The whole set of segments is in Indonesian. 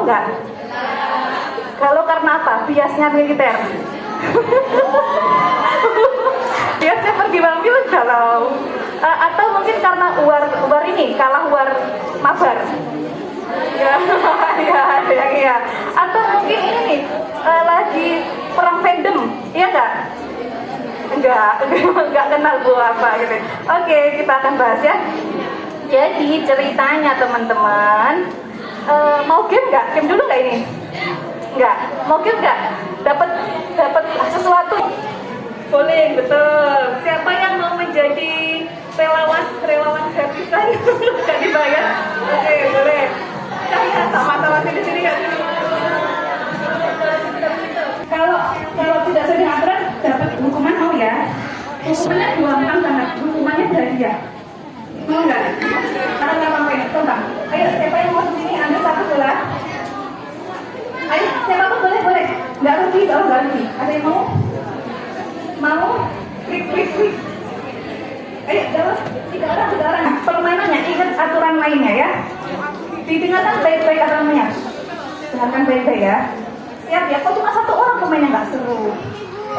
nggak? Galau karena apa? Biasnya militer. Biasanya pergi mampir galau. Atau mungkin karena war ini kalah war mabar. Ya, ya, ada yang iya. Atau mungkin ini nih lagi perang fandom, iya nggak? Enggak kenal bu apa gitu. Oke, kita akan bahas ya. Jadi ceritanya teman-teman, mau game nggak? Game dulu nggak ini? Nggak. Mau game nggak? Dapat sesuatu? Boleh, betul. Siapa yang mau menjadi relawan gratisan? Nggak dibayar? Oke, boleh. Ya, sama-sama sini ya. Kalau tidak sesuai dengan aturan dapat hukuman, mau ya? Hukumannya gampang banget, hukumannya hadiah. Mau nggak? Karena nggak apa-apa ya, coba. Ayo, siapa yang mau sini ambil satu bola? Ayo, siapa pun boleh. Nggak rugi, soalnya nggak rugi. Ada yang mau? Mau? Klik. Ayo, dalam 3 orang. Permainannya ingat aturan mainnya ya. Didengarkan baik-baik aturannya. Dengarkan baik-baik ya. Siap ya, kok cuma 1 orang pemainnya nggak seru.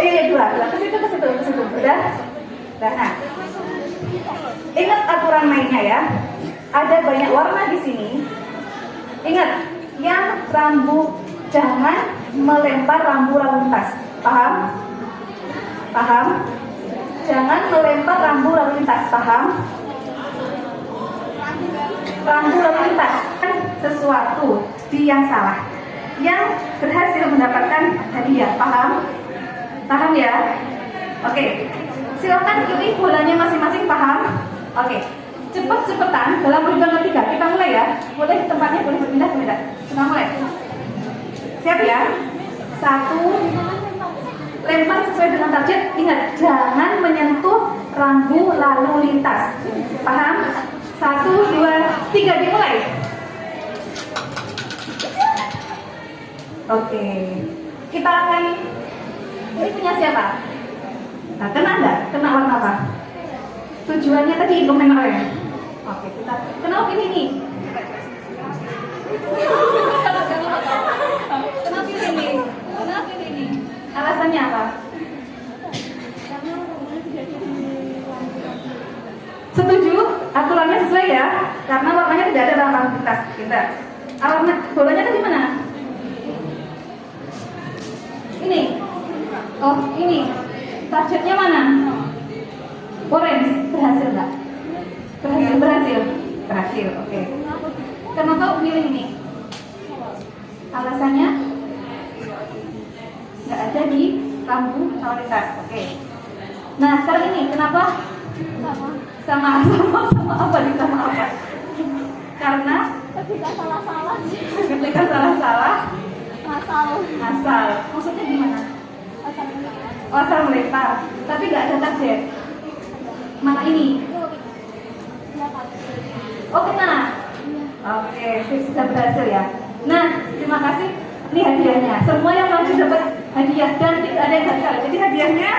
Ayo, 2. Ke situ. Udah? Nah. Ingat aturan mainnya ya. Ada banyak warna di sini. Ingat, yang rambu jangan melempar rambu lalu lintas. Paham? Jangan melempar rambu lalu lintas. Paham? Rambu lalu lintas kan sesuatu di yang salah, yang berhasil mendapatkan hadiah. Paham ya? Oke, silakan pilih bolanya masing-masing. Paham? Oke, cepat-cepatan dalam hitungan 3 kita mulai ya. Boleh di tempatnya, boleh berpindah. Kita mulai. Siap ya? 1, lempar sesuai dengan target. Ingat, jangan menyentuh rambu lalu lintas. Paham? 1, 2, 3 dimulai. Oke, kita akan, ini punya siapa? Nah, kena warna apa? Tujuannya tadi komen ya. Oke, kita kenapa ini nih? Kenapa ini? Alasannya apa? Setuju? Aturannya sesuai ya? Karena warnanya tidak ada dalam aktivitas kita. Alamat bolanya tadi mana? Ini. Oh, ini. Targetnya mana? Orange. Berhasil nggak? Berhasil. Oke. Kenapa pilih ini? Alasannya nggak ada di rambu lalu lintas. Oke. Nah, sekarang ini kenapa? Sama apa? Karena ketika salah-salah asal. Maksudnya gimana? Asal melempar, tapi nggak ada target. Mana ini? Oh, kena. Oke, sudah berhasil ya. Nah, terima kasih. Ini hadiahnya. Semua yang maju dapat hadiah dan tidak ada yang gagal. Jadi hadiahnya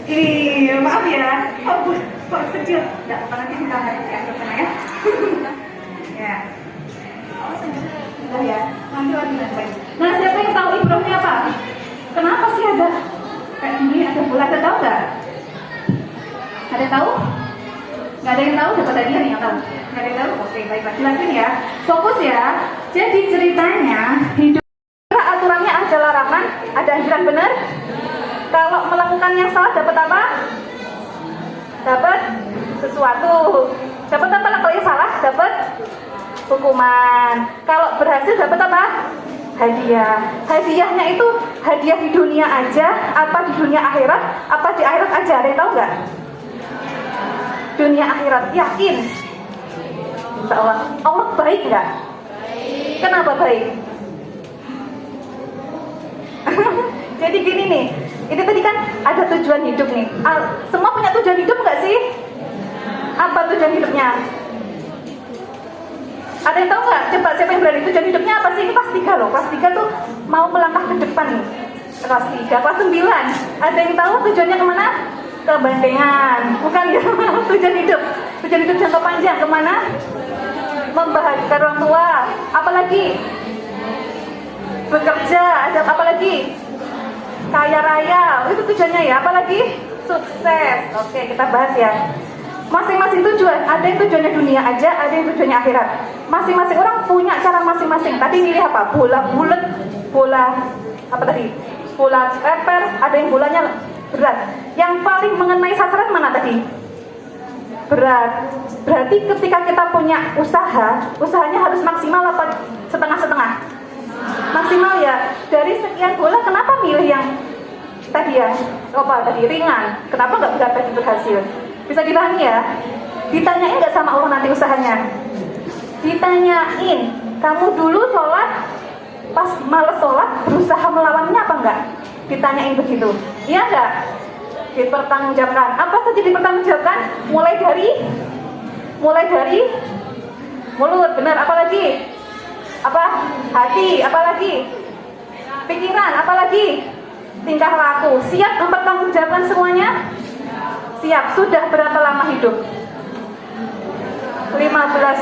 ini, maaf ya. Oh, kok kecil? Tidak apa, nanti kita lihat ke sana ya. Ya. Sudah ya. Nanti lagi. Nah, siapa yang tahu ibrahnya apa? Kenapa sih ada kayak gini, ada bola? Ada tahu nggak? Ada yang tahu? Nggak ada yang tahu, dapat hadiah nih yang tahu. Nggak ada yang tahu? Oke, baik, jelasin ya. Fokus ya. Jadi ceritanya hidup aturannya ada larangan, ada anjuran, benar. Kalau melakukan yang salah dapat apa? Dapat sesuatu. Dapat apa? Kalau yang salah dapat hukuman. Kalau berhasil dapat apa? Hadiah. Hadiahnya itu hadiah di dunia aja, apa di dunia akhirat, apa di akhirat aja? Ada yang tahu nggak? Dunia akhirat, yakin? Insya Allah. Allah baik nggak? Kenapa baik? Jadi gini nih, itu tadi kan ada tujuan hidup nih. Semua punya tujuan hidup nggak sih? Apa tujuan hidupnya? Ada yang tahu nggak? Coba siapa yang berani? Tujuan hidupnya apa sih? Ini kelas 3 loh. Kelas 3 tuh mau melangkah ke depan nih. Kelas 3, kelas 9. Ada yang tahu tujuannya kemana? Ke Bandengan. Bukan ya? Tujuan hidup jangka panjang kemana? Membahagiakan orang tua. Apalagi bekerja, ada apa lagi? Kaya raya, itu tujuannya ya. Apa lagi? Sukses. Oke, kita bahas ya. Masing-masing tujuan, ada yang tujuannya dunia aja, ada yang tujuannya akhirat. Masing-masing orang punya cara masing-masing. Tadi milih apa? Bola bulat, bola apa tadi? Bola leper, ada yang bolanya berat. Yang paling mengenai sasaran mana tadi? Berat. Berarti ketika kita punya usaha, usahanya harus maksimal apa setengah-setengah? Maksimal ya. Dari sekian bola, kenapa milih yang tadi ya? Apa tadi? Ringan. Kenapa nggak berat tadi berhasil? Bisa dipahami ya? Ditanyain nggak sama Allah nanti usahanya? Ditanyain, kamu dulu sholat, pas males sholat, berusaha melawannya apa enggak? Ditanyain begitu. Iya enggak? Dipertanggungjawabkan. Apa saja dipertanggungjawabkan? Mulai dari mulut, benar. Apa lagi? Apa? Hati. Apa lagi? Pikiran. Apa lagi? Tingkah laku. Siap mempertanggungjawabkan semuanya? Siap. Sudah berapa lama hidup? 15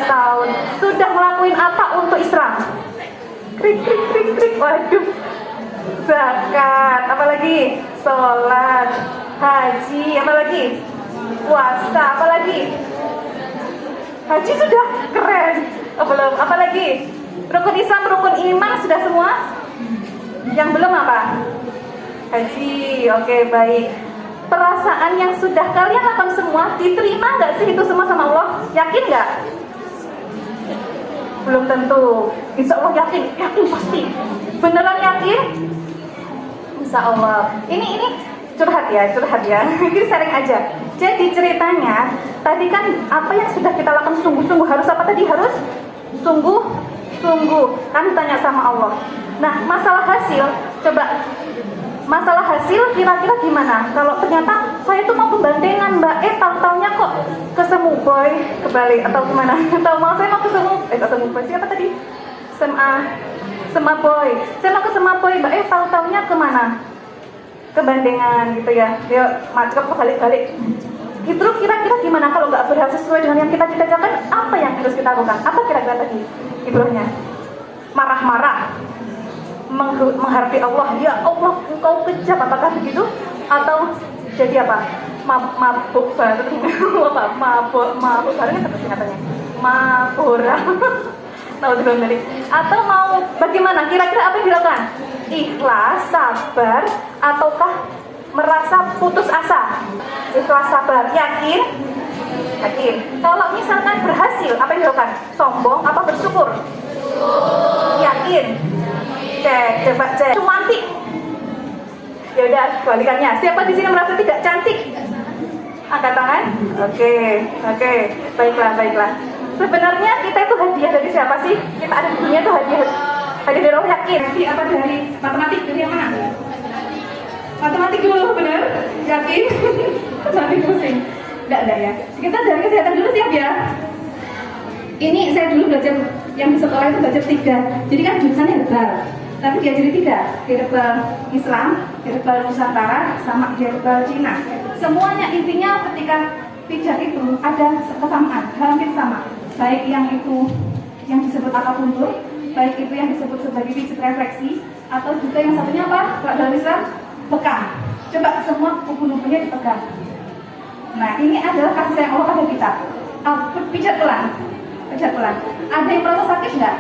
tahun. Sudah ngelakuin apa untuk Islam? Krik. Waduh. Zakat. Apa lagi? Sholat. Haji. Apa lagi? Puasa. Apa lagi? Haji sudah keren. Oh, belum. Apa lagi? Rukun Islam, rukun iman sudah semua? Yang belum apa? Haji. Oke, baik. Perasaan yang sudah kalian lakukan semua, diterima nggak sih itu semua sama Allah? Yakin nggak? Belum tentu. Insya Allah yakin pasti. Beneran yakin? Insya Allah. Ini curhat ya. Ini sharing aja. Jadi ceritanya, tadi kan apa yang sudah kita lakukan sungguh-sungguh, harus apa tadi? Harus sungguh-sungguh. Kan tanya sama Allah. Nah, masalah hasil, coba. Masalah hasil kira-kira gimana? Kalau ternyata saya tuh mau kebandengan, Mbak, tahu-taunya kok ke Semuboy, kebalik atau gimana? Tahu mau saya mau ke Semuboy, siapa tadi? Semaboy. Saya mau ke Semaboy, Mbak, tahu-taunya kemana? Kebandengan gitu ya. Dia macet balik-balik. Itu kira-kira gimana kalau nggak berhasil sesuai dengan yang kita cita-citakan? Apa yang harus kita lakukan? Apa kira-kira tadi ibrohnya? Marah-marah, menghargai Allah, ya Allah engkau kejam, apakah begitu? Atau jadi apa? Mabuk banget. Mabuk bareng terus katanya. Mabora. Tahu belum tadi? Atau mau bagaimana? Kira-kira apa yang dilakukan? Ikhlas, sabar, ataukah merasa putus asa? Ikhlas, sabar, yakin. Kalau misalkan berhasil, apa yang dilakukan? Sombong apa bersyukur? Yakin. Coba cek. Cantik. Ya udah, kebalikannya. Siapa di sini merasa tidak cantik? Angkat tangan. Oke. Baiklah. Sebenarnya kita itu hadiah dari siapa sih? Kita ada di dunia itu hadiah dari Allah, yakin. Jadi apa dari matematik? Dari yang mana? Matematik dulu, benar? Yakin? Nanti pusing. Enggak ya. Kita dari kesehatan dulu, siap ya? Ini saya dulu belajar yang di sekolah itu belajar 3. Jadi kan jurusannya herbal. Tapi diajari 3, herbal Islam, herbal Nusantara, sama herbal Cina. Semuanya intinya ketika pijat itu ada kesamaan, hampir sama. Baik yang itu yang disebut akupuntur, baik itu yang disebut sebagai pijat refleksi, atau juga yang satunya apa? Kalau dalam Islam, bekam. Coba semua ubun-ubunnya dipegang. Nah, ini adalah kasih sayang Allah pada kita. Pijat pelan. Ada yang merasa sakit nggak?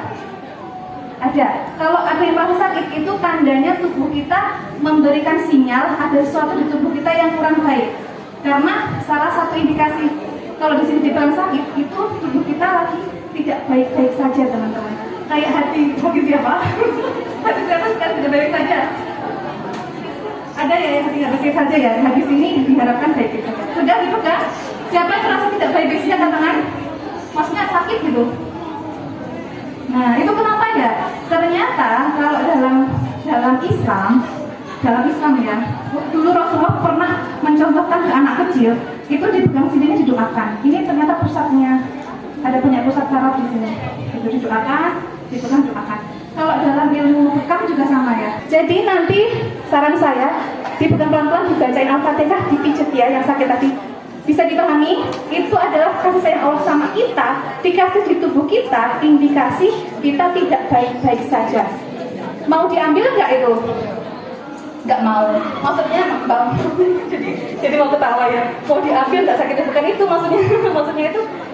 Ada. Kalau ada yang merasa sakit, itu tandanya tubuh kita memberikan sinyal ada sesuatu di tubuh kita yang kurang baik. Karena salah satu indikasi kalau di sini dibilang sakit, itu tubuh kita lagi tidak baik-baik saja, teman-teman. Kayak hati siapa? Hati siapa sekarang tidak baik saja. Ada ya yang hati baik saja ya. Habis ini diharapkan baik saja. Sudah gitu kan? Siapa yang merasa tidak baik-baik saja, angkat tangan? Maksudnya sakit gitu. Nah, itu kenapa ya? Ternyata kalau dalam Islam ya, dulu Rasulullah pernah mencontohkan ke anak kecil, itu dipegang sini didoakan. Ini ternyata pusatnya, ada punya pusat saraf di sini. Itu didoakan, doakan. Kalau dalam ilmu bekam juga sama ya. Jadi nanti saran saya dipegang pelan-pelan, dibacain Al-Fatihah, dipijet ya yang sakit tadi. Bisa dipahami, itu adalah kasih sayang Allah sama kita, dikasih di tubuh kita, indikasi kita tidak baik-baik saja. Mau diambil nggak itu? Nggak mau. Maksudnya bang, jadi mau ketawa ya. Mau diambil nggak sakit, bukan itu maksudnya. Maksudnya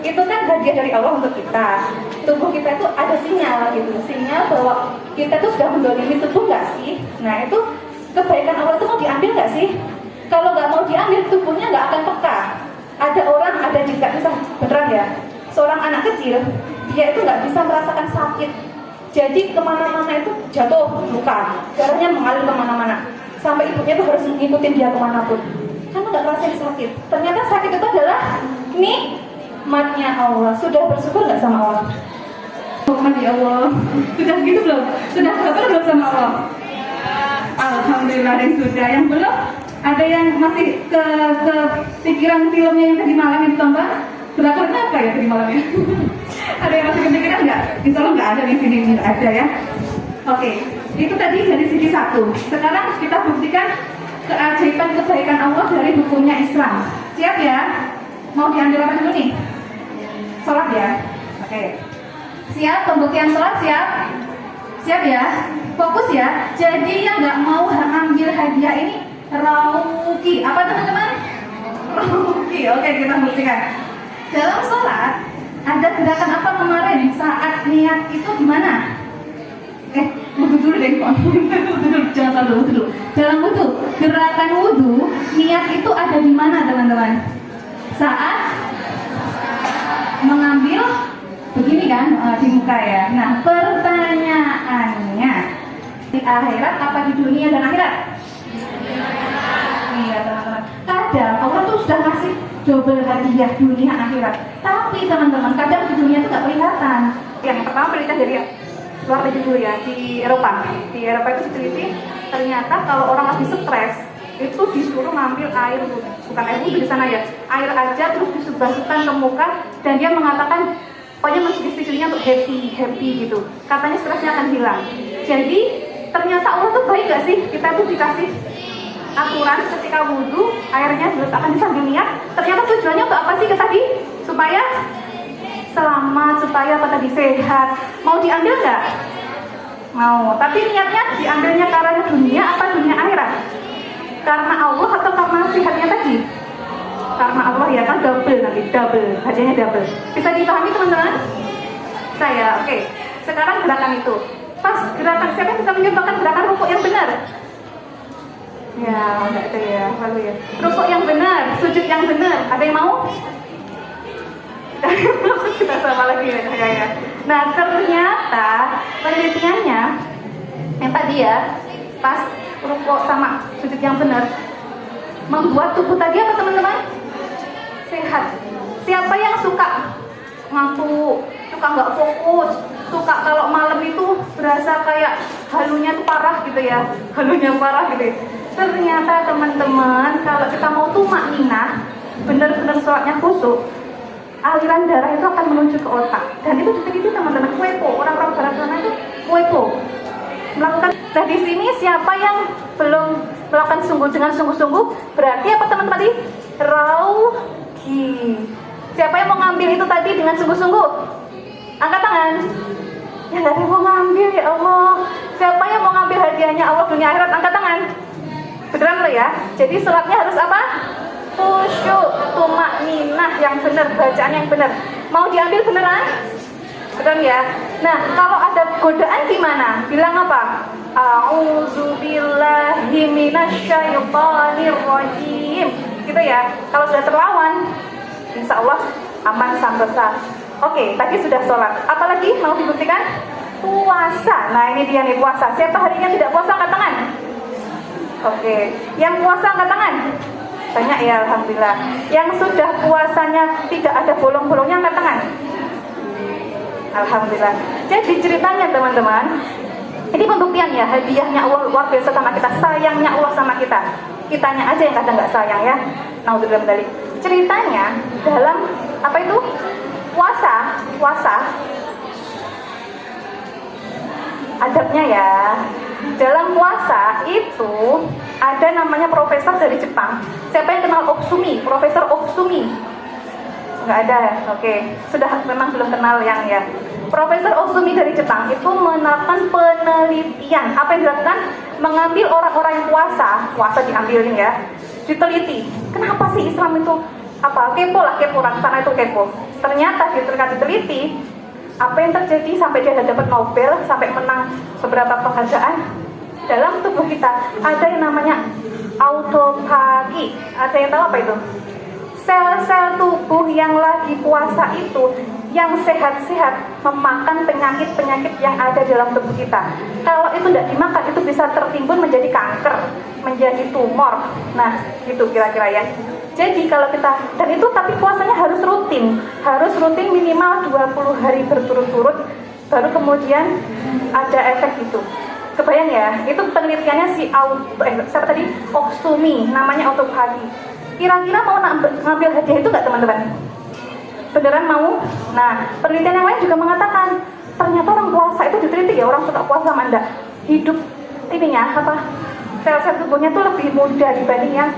itu kan hadiah dari Allah untuk kita. Tubuh kita itu ada sinyal gitu, sinyal bahwa kita tuh sudah mendolimi tubuh nggak sih? Nah itu kebaikan Allah itu mau diambil nggak sih? Kalau nggak mau diambil, tubuhnya nggak akan peka. Ada orang, ada juga bisa beneran ya. Seorang anak kecil, dia itu nggak bisa merasakan sakit. Jadi kemana-mana itu jatuh luka, darahnya mengalir kemana-mana. Sampai ibunya tuh harus ngikutin dia kemanapun. Karena nggak ngerasain sakit. Ternyata sakit itu adalah nikmatnya Allah. Sudah bersyukur nggak sama Allah? Ya Allah. Sudah gitu belum? Sudah bersyukur belum sama Allah? Alhamdulillah yang sudah. Yang belum? Ada yang masih ke pikiran filmnya yang tadi malam itu tonton? Drakor apa ya tadi malamnya? Ada yang masih kepikiran nggak? Insya Allah nggak ada di sini, nggak ada ya. Oke, itu tadi dari sisi satu. Sekarang kita buktikan keajaiban kebaikan Allah dari bukunya Islam. Siap ya? Mau diambil apa dulu nih? Sholat ya? Oke. Siap? Pembuktian sholat siap? Siap ya? Fokus ya? Jadi yang nggak mau ambil hadiah ini Rauki. Apa teman-teman? Rauki. Oke, kita buktikan. Dalam sholat ada gerakan apa kemarin saat niat itu gimana? Wudhu dulu deh, jangan sambil wudhu dulu. Dalam wudhu, gerakan wudhu, niat itu ada di mana teman-teman? Saat mengambil begini kan di muka ya. Nah pertanyaannya, di akhirat apa di dunia dan akhirat? Iya teman-teman. Kadang Allah tuh sudah ngasih double hadiah dunia akhirat. Tapi teman-teman, kadang di dunia itu nggak kelihatan. Yang pertama penelitian dari luar negeri dulu ya, di Eropa. Di Eropa itu diteliti, ternyata kalau orang lagi stres itu disuruh ngambil air, bukan air wudhu di sana ya, air aja terus dibasuhkan ke muka, dan dia mengatakan pokoknya mensuggestinya untuk happy gitu. Katanya stresnya akan hilang. Jadi ternyata Allah tuh baik gak sih? Kita tuh dikasih aturan ketika wudhu airnya diletakkan di sambil niat. Ternyata tujuannya untuk apa sih ke tadi? Supaya selamat, supaya apa tadi? Sehat. Mau diambil nggak? Mau. Tapi niatnya diambilnya karena dunia apa dunia akhirat? Karena Allah atau karena sehatnya tadi? Karena Allah ya kan, double nanti, double, hadiahnya double. Bisa dipahami teman-teman? Saya, oke. Sekarang gerakan itu. Pas gerakan, siapa yang bisa mencontohkan gerakan rukuk yang benar? Ya, enggak ada ya, lalu ya. Rukuk yang benar, sujud yang benar. Ada yang mau? Kita sama lagi ya. Nah, ternyata penelitiannya yang tadi ya, pas rukuk sama sujud yang benar, membuat tubuh tadi apa teman-teman? Sehat. Siapa yang suka ngantuk, suka nggak fokus, suka kalau malam itu berasa kayak halunya tuh parah gitu ya, halunya parah gitu ya. Ternyata teman-teman, kalau kita mau tumak ninah, benar-benar sholatnya khusyuk, aliran darah itu akan menuju ke otak. Dan itu diteliti teman-teman, Kuepo, orang-orang barat sana itu Kuepo melakukan. Nah di sini siapa yang belum melakukan dengan sungguh-sungguh, berarti apa teman-teman tadi? Rauki. Siapa yang mau ngambil itu tadi dengan sungguh-sungguh? Angkat tangan. Ya nggak ada yang mau ngambil ya Allah. Siapa yang mau ngambil hadiahnya Allah dunia akhirat? Angkat tangan. Beneran lo ya. Jadi sholatnya harus apa? Khusyuk, tumak ninah yang benar, bacaan yang benar. Mau diambil beneran? Beneran ya. Nah kalau ada godaan gimana? Bilang apa? A'udzubillahi minasyaitonirrajim. Gitu ya. Kalau sudah terlawan, insya Allah aman sampai. Oke, tadi sudah sholat. Apalagi mau dibuktikan? Puasa. Nah ini dia nih puasa. Siapa harinya tidak puasa angkat tangan? Oke, yang puasa angkat tangan? Banyak ya, alhamdulillah. Yang sudah puasanya tidak ada bolong-bolongnya angkat tangan? Alhamdulillah. Jadi ceritanya teman-teman, ini pembuktian ya, hadiahnya Allah luar biasa sama kita, sayangnya Allah sama kita. Kitanya aja yang kadang nggak sayang ya. Naudzubillah min dzalik. Ceritanya dalam apa itu? Puasa. Adabnya ya. Dalam puasa itu ada namanya profesor dari Jepang. Siapa yang kenal Oksumi? Profesor Oksumi? Nggak ada. Oke. Sudah memang belum kenal yang ya. Profesor Osumi dari Jepang itu melakukan penelitian. Apa yang dilakukan? Mengambil orang-orang yang puasa diambil nih ya, diteliti. Kenapa sih Islam itu kepo orang sana itu kepo. Ternyata diteliti apa yang terjadi sampai dia dapat Nobel, sampai menang beberapa penghargaan. Dalam tubuh kita ada yang namanya autofagi. Ada yang tahu apa itu? Sel-sel tubuh yang lagi puasa itu, yang sehat-sehat, memakan penyakit-penyakit yang ada dalam tubuh kita. Kalau itu tidak dimakan, itu bisa tertimbun menjadi kanker, menjadi tumor. Nah, itu kira-kira ya. Jadi kalau kita, dan itu tapi puasanya harus rutin minimal 20 hari berturut-turut, baru kemudian ada efek itu. Kebayang ya, itu penelitiannya siapa tadi? Osumi, namanya autofagi. Kira-kira mau ngambil hadiah itu nggak teman-teman? Beneran mau? Nah, penelitian yang lain juga mengatakan ternyata orang puasa itu diteliti ya, orang suka puasa sama anda hidup sel-sel tubuhnya tuh lebih muda dibanding yang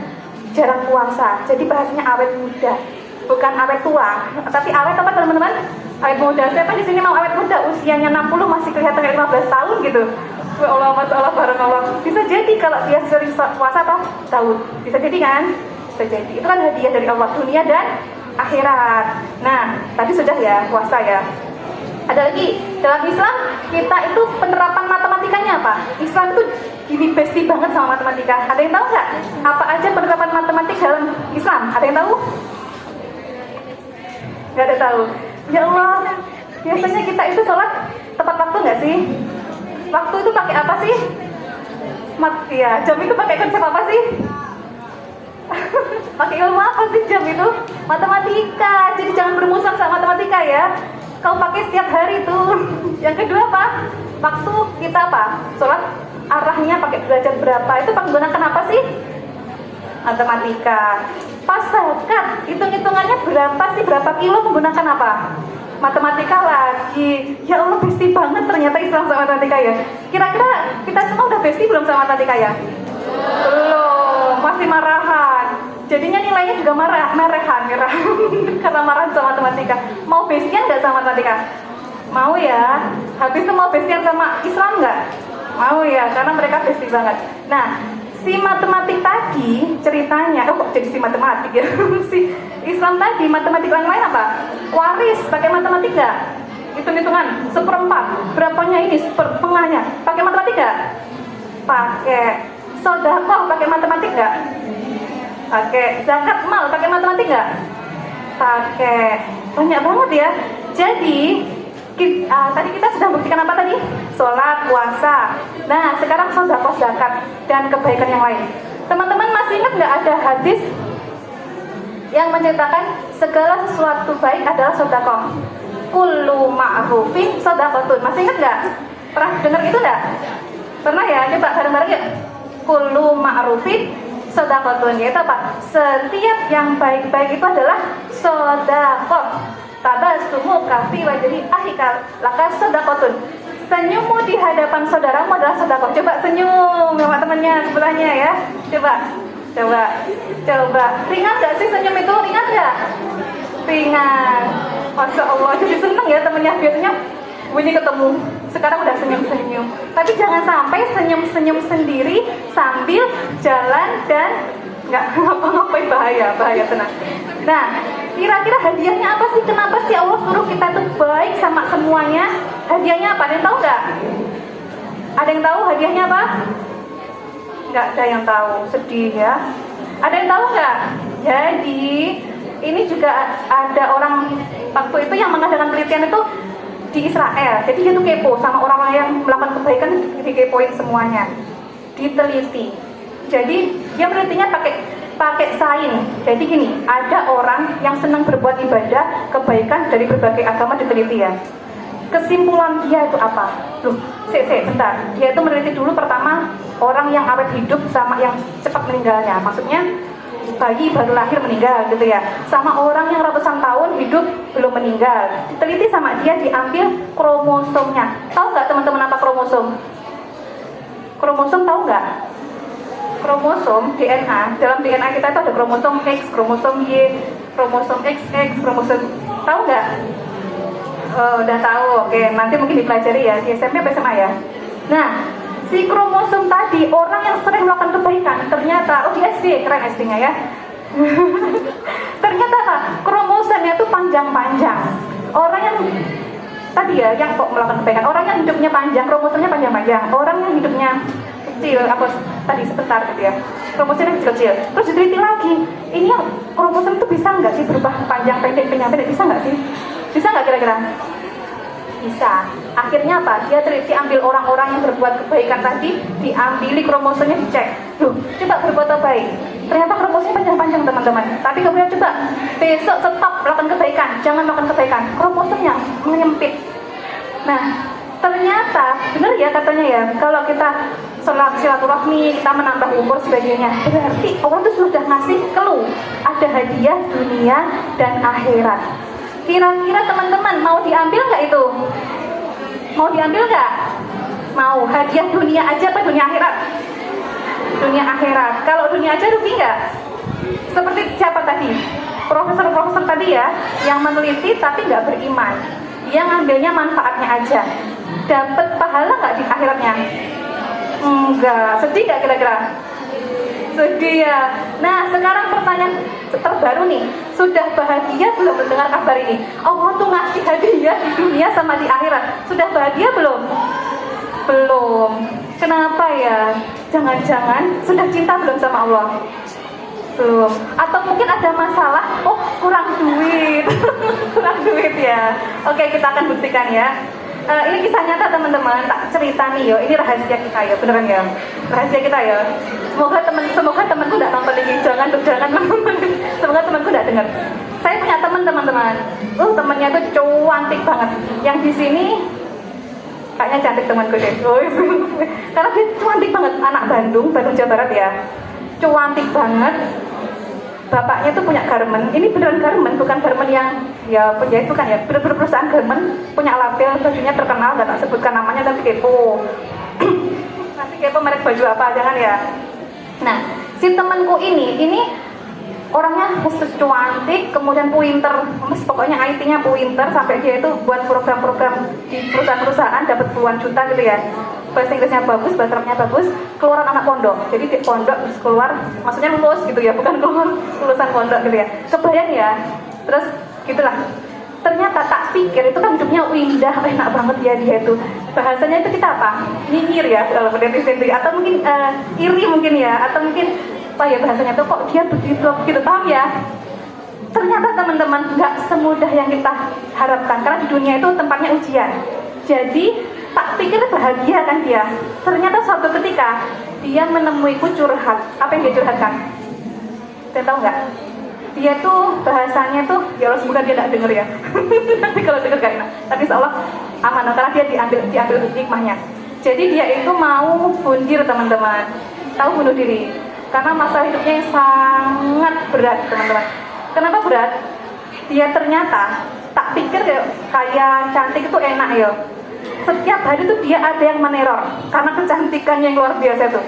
jarang puasa. Jadi bahasanya awet muda, bukan awet tua, tapi awet apa teman-teman? Awet muda. Siapa di sini mau awet muda? Usianya 60 masih kelihatan kayak 15 tahun gitu. Ya Allah, Masya Allah, Barakallah. Bisa jadi kalau dia sering puasa tahun. Bisa jadi kan? Bisa jadi. Itu kan hadiah dari Allah, dunia dan akhirat. Nah, tadi sudah ya puasa ya. Ada lagi, dalam Islam kita itu penerapan matematikanya apa? Islam itu gini besti banget sama matematika. Ada yang tahu nggak? Apa aja penerapan matematik dalam Islam? Ada yang tahu? Nggak ada tahu. Ya Allah, biasanya kita itu sholat tepat waktu nggak sih? Waktu itu pakai apa sih? Ya, jam itu pakai konsep apa sih? Pakai ilmu apa sih jam itu? Matematika. Jadi jangan bermusuhan sama matematika ya. Kau pakai setiap hari tuh. Yang kedua apa? Waktu kita sholat arahnya pakai derajat berapa? Itu menggunakan apa sih? Matematika. Pas zakat, hitung-hitungannya berapa kilo menggunakan apa? Matematika lagi. Ya Allah, besti banget ternyata Islam sama matematika ya. Kira-kira kita semua udah besti belum sama matematika ya? Belum, masih marahan. Jadinya nilainya juga marahan karena marahan sama matematika. Mau bestian nggak sama matematika? Mau ya. Habis itu mau bestian sama Islam nggak? Mau ya, karena mereka besti banget. Nah, si matematik tadi ceritanya, kok jadi si matematik ya? Si Islam tadi, matematik lain apa? Waris, pakai matematik nggak? Hitung-hitungan, 1/4, berapanya ini, setengahnya, pakai matematik nggak? Pakai. Sedekah, pakai matematik nggak? Pakai. Zakat mal, pakai matematik nggak? Pakai. Banyak banget ya. Jadi, tadi kita sudah buktikan apa tadi? Sholat, puasa. Nah, sekarang sedekah, zakat, dan kebaikan yang lain. Teman-teman masih ingat nggak ada hadis yang menceritakan segala sesuatu baik adalah sedekah? Kullu ma'rufin sedekatun. Masih ingat nggak? Pernah dengar itu nggak? Pernah ya? Coba bareng-bareng yuk. Kullu ma'rufin sedekatun. Yaitu apa? Setiap yang baik-baik itu adalah sedekah. Tabassumu kafi wajhi ahika laka sedekatun. Senyummu di hadapan saudaramu adalah sedekah. Coba senyum sama temannya sebelahnya ya. Coba. Ringan gak sih senyum itu? Ringan gak? Ringan. Masya Allah, jadi seneng ya temennya. Biasanya bunyi ketemu, sekarang udah senyum-senyum. Tapi jangan sampai senyum-senyum sendiri sambil jalan dan nggak ngapa-ngapain, bahaya tenang. Nah, kira-kira hadiahnya apa sih? Kenapa sih Allah suruh kita tuh baik sama semuanya? Hadiahnya apa? Ada yang tahu nggak? Ada yang tahu hadiahnya apa? Nggak ada yang tahu, sedih ya. Ada yang tahu nggak? Jadi ini juga ada orang waktu itu yang mengadakan penelitian itu di Israel. Jadi dia tuh kepo sama orang-orang yang melakukan kebaikan, dikepoin semuanya, diteliti. Jadi dia menelitinya pakai sains. Jadi gini, ada orang yang senang berbuat ibadah, kebaikan dari berbagai agama diteliti ya. Kesimpulan dia itu apa? Bentar. Dia itu meneliti dulu pertama orang yang awet hidup sama yang cepat meninggalnya. Maksudnya bayi baru lahir meninggal gitu ya, sama orang yang ratusan tahun hidup belum meninggal. Diteliti sama dia, diambil kromosomnya. Tahu nggak teman-teman apa kromosom? Kromosom tahu nggak? Kromosom DNA, dalam DNA kita itu ada kromosom X, kromosom Y, kromosom XX, kromosom, tahu nggak? Oh, udah tahu. Oke, nanti mungkin dipelajari ya di SMP atau SMA ya. Nah, si kromosom tadi, orang yang sering melakukan kebaikan, ternyata, di SD, keren SD-nya ya. Ternyata apa? Kromosomnya itu panjang-panjang. Orang yang tadi ya, yang kok melakukan kebaikan, orang yang hidupnya panjang, kromosomnya panjang-panjang. Orang yang hidupnya kecil, apa tadi sebentar gitu ya, kromosomnya kecil-kecil. Terus diteliti lagi, ini yang kromosom itu bisa nggak sih berubah panjang, pendek, pendek, bisa nggak sih? Bisa nggak kira-kira? Bisa. Akhirnya apa? Dia teliti ambil orang-orang yang berbuat kebaikan tadi, diambili kromosomnya, dicek. Loh, coba berbuat baik. Ternyata kromosomnya panjang-panjang teman-teman. Tapi kemudian coba besok stop melakukan kebaikan, jangan melakukan kebaikan. Kromosomnya menyempit. Nah, ternyata benar ya katanya ya, kalau kita sholat silaturahmi, kita menambah umur sebagainya, berarti Allah itu sudah ngasih clue, ada hadiah dunia dan akhirat. Kira-kira teman-teman mau diambil nggak itu? Mau diambil nggak? Mau. Hadiah dunia aja apa dunia akhirat? Dunia akhirat. Kalau dunia aja rugi nggak? Seperti siapa tadi? Profesor-profesor tadi ya, yang meneliti tapi nggak beriman. Dia ngambilnya manfaatnya aja. Dapat pahala nggak di akhiratnya? Enggak. Sedih nggak kira-kira? Sedih ya. Nah, sekarang pertanyaan terbaru nih, sudah bahagia belum mendengar kabar ini? Allah tuh ngasih hadiah di dunia sama di akhirat. Sudah bahagia belum? Belum. Kenapa ya? Jangan-jangan sudah cinta belum sama Allah? Belum. Atau mungkin ada masalah, oh kurang duit. Kurang duit ya. Oke, kita akan buktikan ya. Ini kisah nyata teman-teman, tak cerita nih yo. Ini rahasia kita ya, beneran ya. Rahasia kita ya. Semoga temanku tidak nonton ini, jangan. Semoga temanku tidak dengar. Saya punya teman-teman. Temannya tuh cantik banget. Yang di sini kayaknya cantik temanku deh. Karena dia cantik banget, anak Bandung Jawa Barat ya. Cantik banget. Bapaknya tuh punya garmen, ini beneran garmen, bukan garmen yang ya penjahit, bukan ya, bener-bener perusahaan garmen, punya label, bajunya terkenal, gak tak sebutkan namanya tapi kepo. Nanti kepo merek baju apa, jangan ya. Nah, si temanku ini orangnya khusus cantik, kemudian pinter, pokoknya IT-nya pinter, sampai dia itu buat program-program di perusahaan-perusahaan dapat puluhan juta gitu ya. Bahasa Inggrisnya bagus, bahasa Arabnya bagus, keluaran anak pondok. Jadi di pondok terus keluar, maksudnya lulus gitu ya, bukan keluar lulusan pondok gitu ya. Kebayang ya. Terus gitulah. Ternyata tak pikir itu kan hidupnya indah, enak banget ya dia itu. Bahasanya itu kita apa? Nyinyir ya, kalau netizen itu, atau mungkin iri mungkin ya, atau mungkin apa ya bahasanya itu, kok dia begitu paham ya? Ternyata teman-teman nggak semudah yang kita harapkan, karena di dunia itu tempatnya ujian. Jadi tak pikir bahagia kan dia. Ternyata suatu ketika dia menemuiku curhat. Apa yang dia curhatkan? Kalian tahu nggak? Dia tuh bahasanya tuh, ya Allah semoga dia tidak dengar ya. Nanti kalau dengar gak enak. Tapi seolah aman, karena dia diambil hikmahnya. Jadi dia itu mau bunuh diri teman-teman. Tahu bunuh diri? Karena masalah hidupnya yang sangat berat teman-teman. Kenapa berat? Dia ternyata tak pikir kayak cantik itu enak ya. Setiap hari tuh dia ada yang meneror karena kecantikannya yang luar biasa tuh.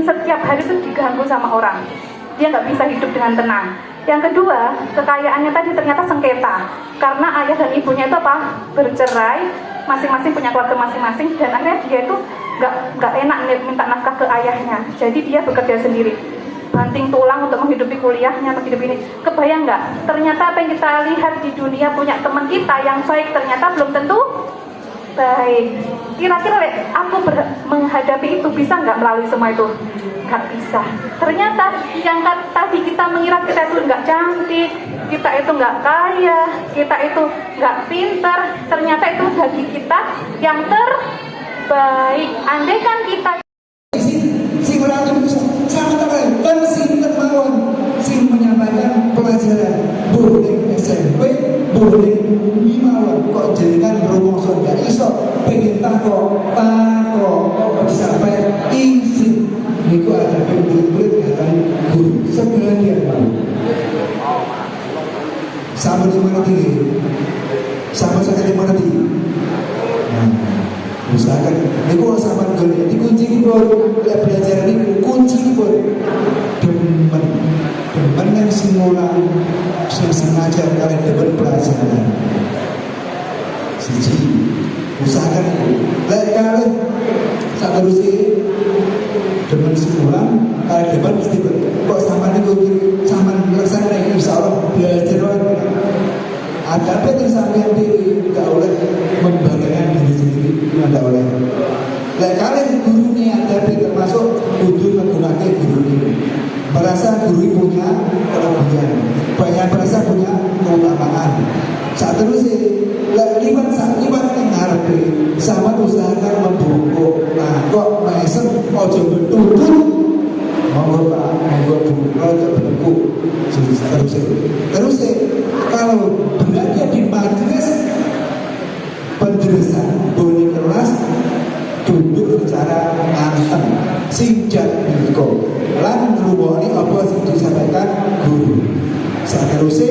Setiap hari tuh diganggu sama orang. Dia nggak bisa hidup dengan tenang. Yang kedua, kekayaannya tadi ternyata sengketa karena ayah dan ibunya itu apa? Bercerai, masing-masing punya keluarga masing-masing, dan akhirnya dia itu nggak enak minta nafkah ke ayahnya. Jadi dia bekerja sendiri, banting tulang untuk menghidupi kuliahnya, untuk hidup ini. Kebayang nggak? Ternyata apa yang kita lihat di dunia, punya teman kita yang baik, ternyata belum tentu baik. Kira-kira aku menghadapi itu bisa nggak melalui semua itu? Nggak bisa. Ternyata yang tadi kita mengira kita itu nggak cantik, kita itu nggak kaya, kita itu nggak pintar, ternyata itu bagi kita yang terbaik. Andai kan kita si ratu sangat kan si termawon si menyampaikan pelajaran boleh SMP boleh mawon kok jaringan rumongso gak iso pengen tako kok sampai izin niku ada murid-murid kata guru sebagian mau sama di mana tinggi sama sekali mana tinggi usahakan niku sama gole dikunci di pun belajar niku kunci di pun demen yang semula sengaja kalian demen pelajaran siji usahakan lek kali sak terusi demen sebulan depan mesti kok sama niku sama ngerasa nek insyaallah belajar wae ada apa yang sampai diri nggak oleh membanggakan diri sendiri nggak oleh lek kali guru ini ada termasuk kudu menggunakan guru ini merasa guru punya kelebihan banyak merasa punya keutamaan saat terus liwat yang ngarepe sama usahakan membungkuk nah kok mesem ojo betutu monggo Pak monggo Bu ojo betutu terus kalau berada di majelis penjelasan boleh keras duduk secara anteng singkat niko lan ngrungokne apa sing disampaikan guru saterusé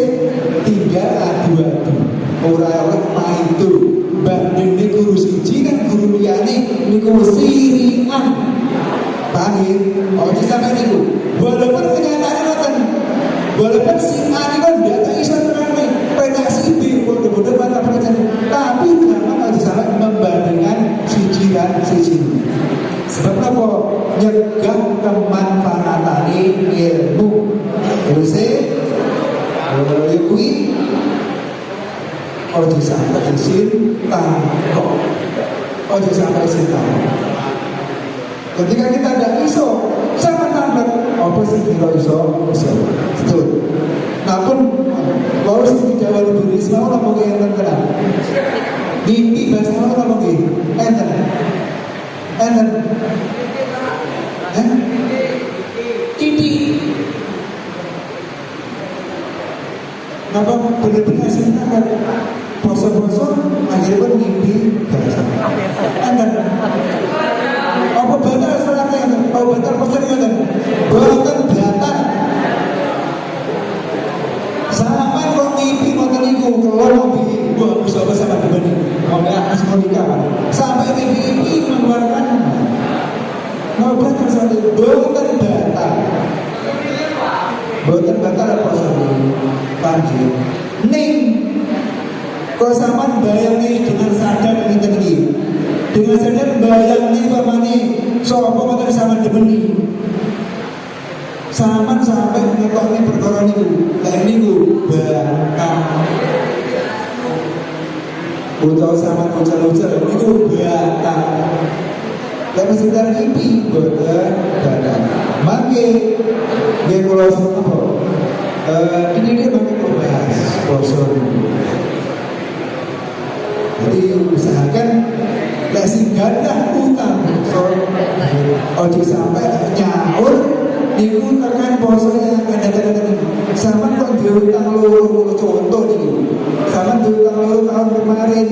tinggal adu-adu ora oleh maitur banding guru siji kan guru liyane niku sirian paham ya? Oh sampai niku walaupun kenyataannya ngoten walaupun si A ini kan data iso terangnya penak si B bodoh-bodoh mata pelajaran tapi jangan harus sampai membandingkan siji dan siji sebab apa? Nyegah kemanfaatan ilmu terus yukui ojo sampai isin tangkok ojo sampai isin tangkok ketika kita tidak iso sama tangkok apa sih kita iso betul namun baru sih tidak wali tulis mau lah mungkin yang terkenal mimpi bahasa mau lah mungkin enten titik apa benar-benar sebenarnya poso-poso akhirnya pun mimpi bahasa enten apa batal salatnya apa batal posenya batal sama kok mimpi motor niku kalau mimpi gua bisa sama dibanding mau anak nikah sampai mimpi mengeluarkan ngobat tersebut boten batal apa sahabat panjir ning kok sampean bayangi dengan sadar ngeten iki dengan sadar bayangi pamane sapa mboten sampean dibeni sampean sampai ngetokne perkara niku lha niku bakal utawa sampean ucal-ucal niku bakal dan sekedar mimpi boten badan mangke nggih kula apa ini dia mangke bahas poso jadi usahakan lek sing gadah utang so ojo sampai nyaur niku tekan poso yang kadang-kadang sama kok diutang loro contoh niku sama diutang loro tahun kemarin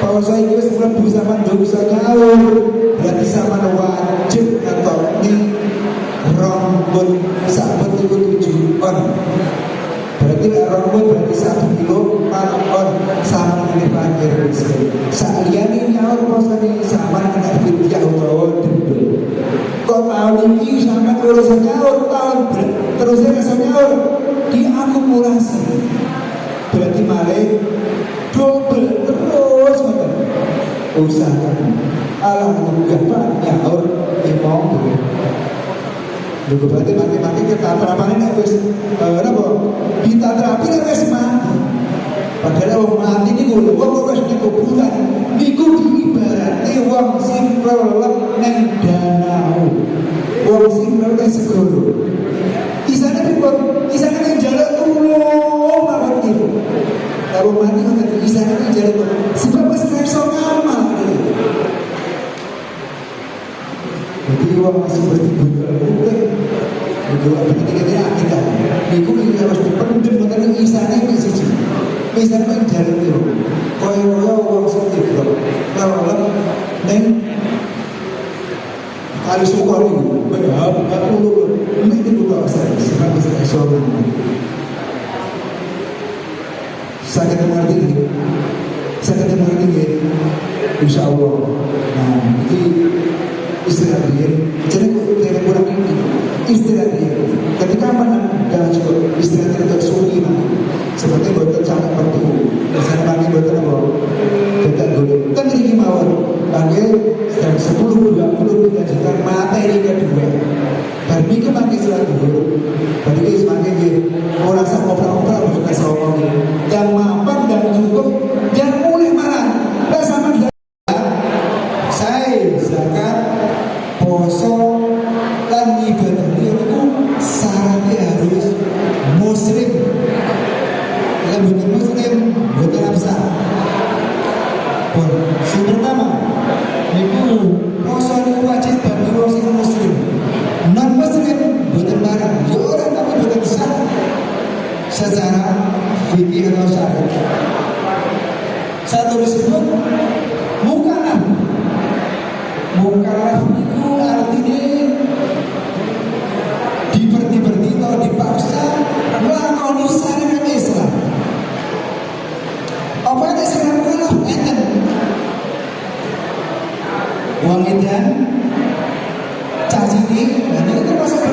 poso iki wis mlebu sama ndo bisa nyaur berarti sama wajib atau ini rombon sabut itu 7 on berarti rombon berarti 1 kilo 4 on sama ini panggil sekalian ini nyaur posisi sama kena fidyah utawa dendul kok tahun ini sama terus nyaur tahun terusnya bisa nyaur diakumulasi berarti malah double terus usahakan alhamdulillah Pak nyaur imam dulu berarti mati kita terapan ini wis apa kita terapi kan wis mati padahal wong mati niku wong wis di kuburan niku diibarate wong sing lelep nang danau wong sing lelep segoro isane pripun isane nang jaluk tulung mawon iki kalau mati kan isane nang jaluk sebab wis kersa ngamal jadi orang masih bertimbul itu ketika kita niku harus dipendem makanya isane wis siji isane kan jalan itu koyo wong sing kok kalau neng kali syukur itu benar perlu ini bukan saya sebagai seorang saya mengerti insya Allah nah ini istirahat dia jadi tidak kurang ini istirahat dia ketika mana dan juga istirahat itu sunyi seperti buatan sangat penting misalnya bagi buatan apa secara fikih atau syariat. Satu disebut mukalaf. Mukalaf itu artinya diperti atau dipaksa lakoni syariat Islam. Apa yang Islam mukalaf? Enten uang edan, cacing, dan itu termasuk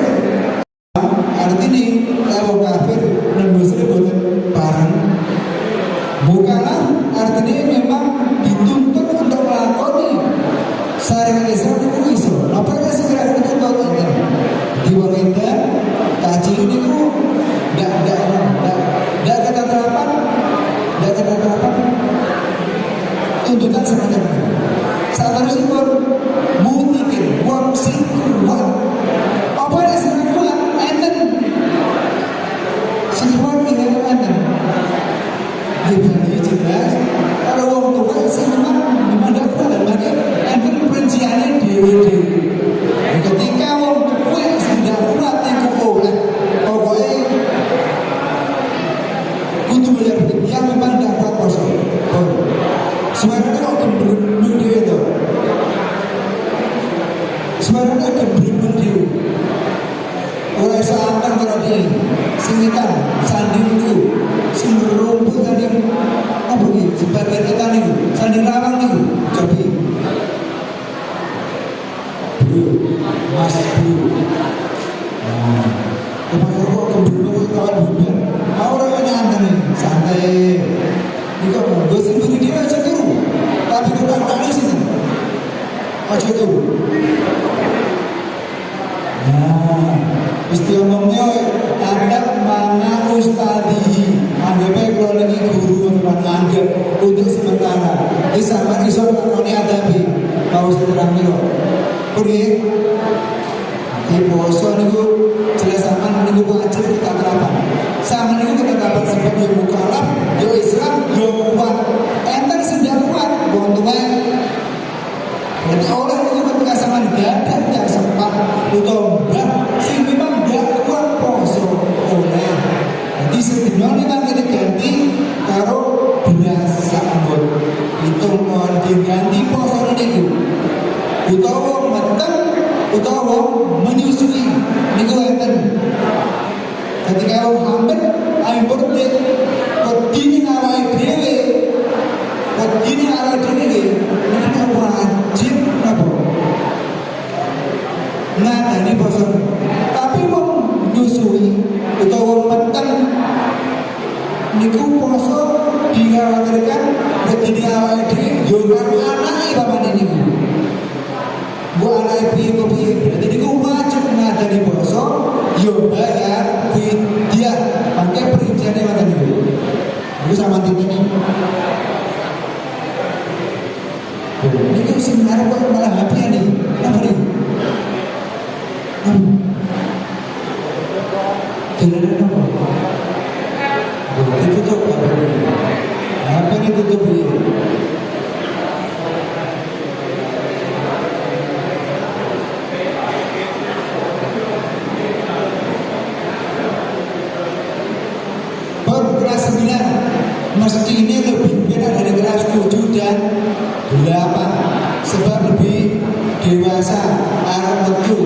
artinya kalau kafir dan muslim bukan barang. Bukanlah artinya memang dituntut untuk melakoni syariat Islam itu iso. Apa yang segera dituntut itu? Di wanita kaji ini itu tidak kata terapan, tuntutan semacam itu. Saat harus itu mutikin, uang sing kuat. Apa yang segera kuat? Enten sifat ini enten. Jadi jelas kalau orang tua sih memang tidak kuat dan bagi enten perinciannya dewi. Ketika orang tua sudah kuat yang kuat, pokoknya untuk bayar yang memang tidak kuat kosong. Sebenarnya kalau gendut dia itu, sebenarnya gendut dia. Oleh seakan kalau di singitan sanding itu sing rumput sanding apa ini sebagian kita nih sanding rawang nih jadi bro mas bro kepada kok keburu kawan bubar mau orang nyantai nih santai ini kok gue sendiri dia aja tuh tapi kita tak di sini aja tuh. Mesti omongnya ada mana ustadi anggapnya kalau lagi guru teman anggap untuk sementara di sama iso lakoni adabi mau seterangnya kuliah di poso niku jelas sama niku wajib kita terapkan sama niku kita dapat sebab yang mukalaf yo Islam yo kuat enten sudah kuat untungnya jadi orang itu ketika sama negara tidak sempat utombak sih memang tidak kuat poso oleh di sedunia ini nanti diganti karo beras sambut itu mau diganti poso ini utawa meteng utawa menyusui niku enten ketika orang hamil ayo berdek kodini awal dewe kodini awal dewe ini wajib nabo nah ini poso tapi mau menyusui utawa meteng niku poso dikhawatirkan begini awal dewe yo karo anake pamane niku bu anak piye berarti niku wajib ngadani poso yo bayar dia pakai perinciannya mana niku niku sama ini niku sebenarnya kok malah happy nih apa nih kira-kira apa ditutup apa ini tutup ini kelas 9 mesti ini lebih beda dari kelas 7 dan 8 sebab lebih dewasa anak itu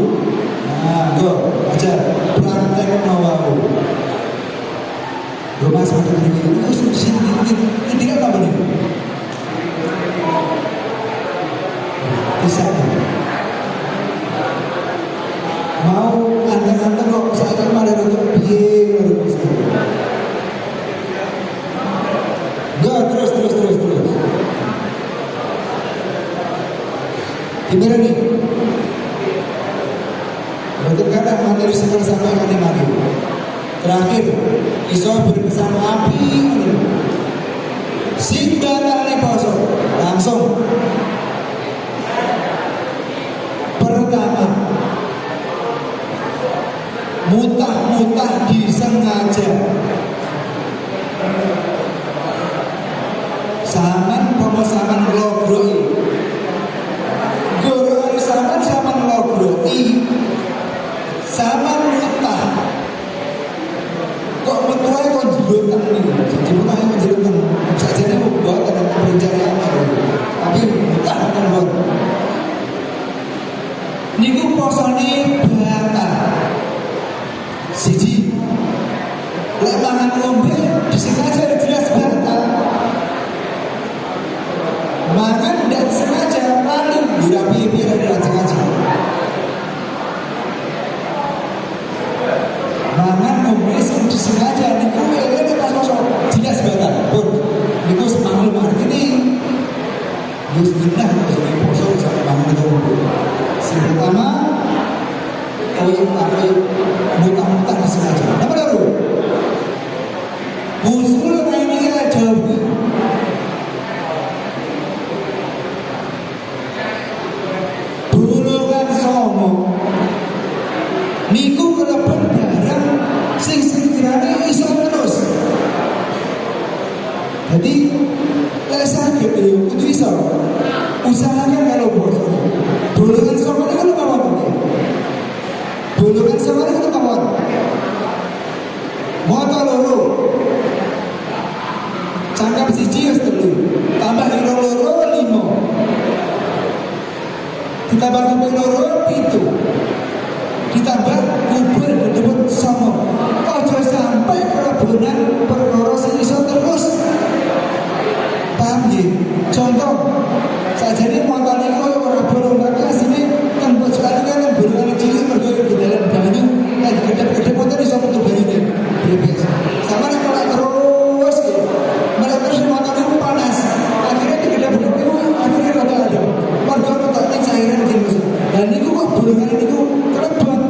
nah go aja praktek nawau rumah seperti ini ini kan apa nih bisa mau antar-antar kok saya kan pada untuk biar terus. Gimana nih? Betul kata materi sekolah sampai kali lagi. Terakhir, iso berkesan api. Sing batal nih poso, langsung. Pertama, mutah disengaja. Saman pemesanan logroi goro saman logroi saman mutah kok betuai kon buatan ini, jadi bukan yang menjelaskan saja ini buatan dan perencanaan, tapi bukan buat. Niku posone batal. Siji, lek mangan ngombe disengaja jelas batal. Mangan tidak sengaja lalu dirapi-rapi dan sengaja. Mangan ngombe disengaja niku elek pas kosong jelas batal. Pun niku semangat marketing. Wis genah dari poso sampai mangan ngombe. Sing pertama mutan-mutan disengaja. Nomor baru usul ini jawab bulungan somo niku kelebon barang sing sekiranya iso terus. Jadi lek sakit yo kudu iso usahakan kalau bosan. Bulungan somo niku lho kawan. Bulungan somo niku kawan. Moto loro. Cangkap siji wis telu. Tambah iro loro 5. Ditambah kubur loro 7. Ditambah kubur gedebut somo. Ojo sampai kelebonan perkara sing iso terus. Paham nggih? Contoh sajane motor niku ora bolong kelas ini kan pojokan kan bolongan cilik mergo di dalam banyu kan gedhe-gedhe motor iso metu banyune. Bebas. Sama nek ora terus malah terus motor niku panas. Akhirnya digedhe-gedhe niku akhirnya rada ada. Mergo ketok cairan gitu. Dan niku kok bolongan niku kelebon.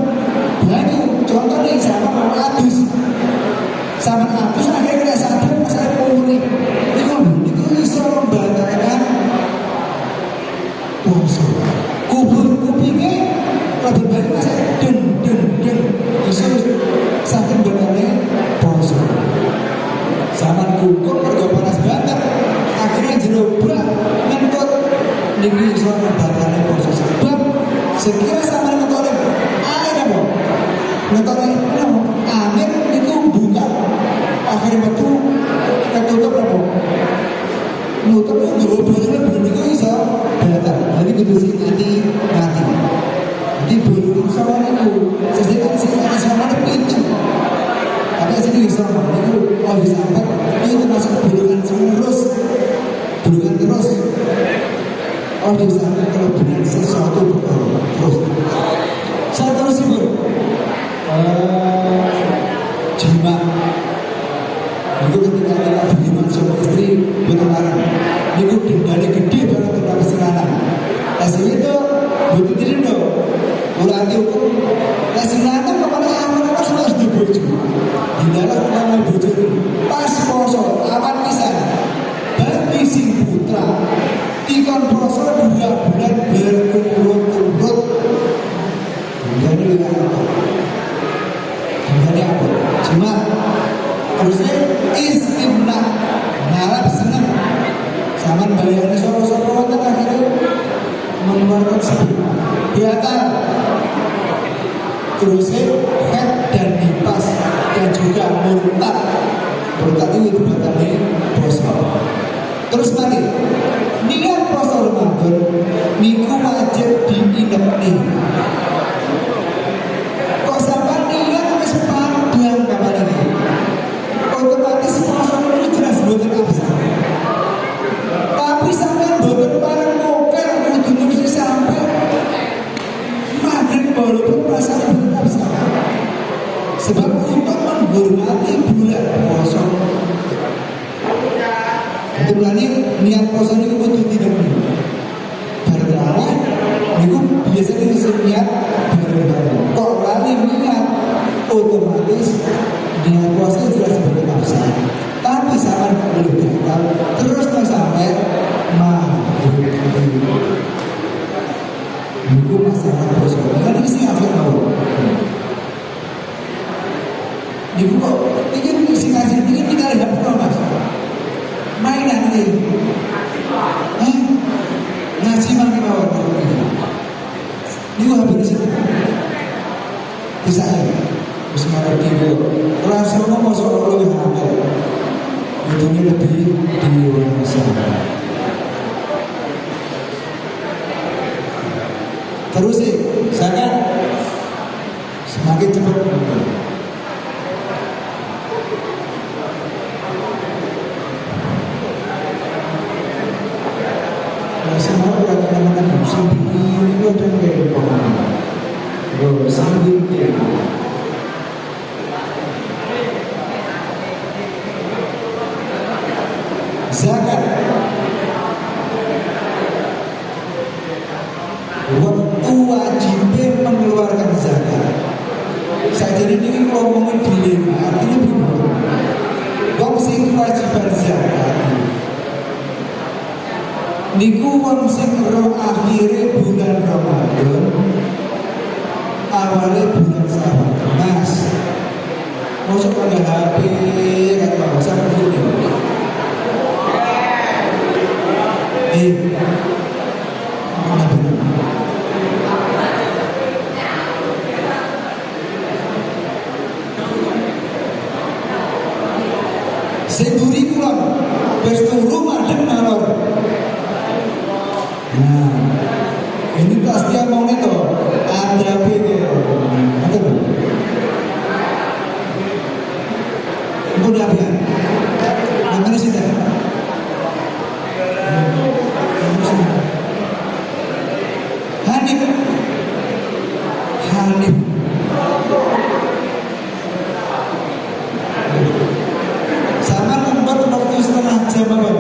Banyu contohnya sama adus. Sama adus akhirnya kena sadar masalah punguri. Niku iso membatalkan poso. Kubur kupinge lebih baik masa den iso sakit batalnya poso. Sama kukur mergo panas banget. Akhirnya jerobak ngentut niku iso membatalnya poso. Sebab sekira sama ngentutnya angin apa? Ngentutnya angin niku buka. Akhirnya metu ketutup apa? Nutup itu banyaknya belum itu bisa batal. Jadi kudu sing hati. Jadi belum sama itu. Sesuai sih ada sama itu. Tapi sini bisa itu oh bisa apa? Itu termasuk bulungan terus. Oh bisa kalau dengan sesuatu terus. Saya terus ibu. Jima. Itu ketika kita berhubungan sama istri bertengkaran, itu dendanya gede banget tentang kesalahan. Hasilnya itu butuh diri dong. Ulah dihukum. Kesalahan kemana aman-aman sudah harus dibujuk. Di dalam nama bujuk pas poso aman pisan. Bagi sing putra ikon poso 2 bulan berturut-turut. Dendanya dengan apa? Dendanya apa? Cuma harusnya istimna ngarap seneng sama bayarnya soro-soro kan akhirnya mengeluarkan sebuah biatan terusnya head dan nipas dan juga murtad itu batalnya poso. Terus mari niat poso Ramadan niku wajib diinep nih. Kok sampai niat wis padang kapan ini? Otomatis poso itu jelas boten absen. Tapi sampai boten bareng mokel kudu nulis sampai maghrib walaupun perasaan boten absen. Sebab untuk menghormati bulan poso. Itu berarti niat poso itu kudu tidak nih. Bareng-bareng niku biasanya niat bareng-bareng. Kok lali niat otomatis dengan puasa jelas sebagai nafsa, tapi sangat belum batal terus sampai maghrib. Itu masalah puasa. Kan ini sih apa tahu? Ibu kok ini sih kasih ini tinggal dapat mas. Mainan ini, ngaji mana bawa ini? Ibu habis di sini, bisa ya? Bismillahirrahmanirrahim. Rasulullah masuk Allah yang hamil. ini lebih dewasa. Terus sih, zakat semakin cepat. Semua orang teman-teman sambil ini ada kayak apa? Sambil kayak zakat. Waktu wajibnya mengeluarkan zakat. Saya jadi ini kalau ngomongin dilema, artinya begini. Wong sing kewajiban zakat. Niku wong sing roh akhire bulan Ramadan, awalnya bulan Syawal. Mas, masuk pada HP kan Pak, sama begini. Mana benar? Seduri kulon, berturu madem malor. Nah, ini pasti mau itu ada pikir, ada belum? Udah ya, mana sih dah? Hanif, Hanif. Sama membuat waktu setengah jam apa?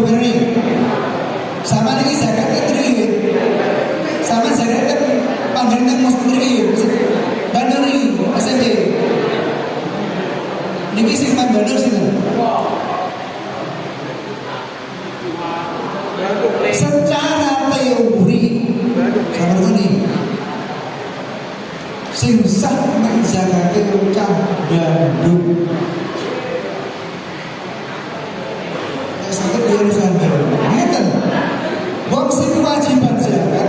Beri sama lagi zakat ketri sama zakat kan panggilan mustri bandari SMJ niki sih bandar sih secara teori sama ini sing sah zakate cah Bandung sakit dia urusan baru. Ingatkan, wong sing kewajiban zakat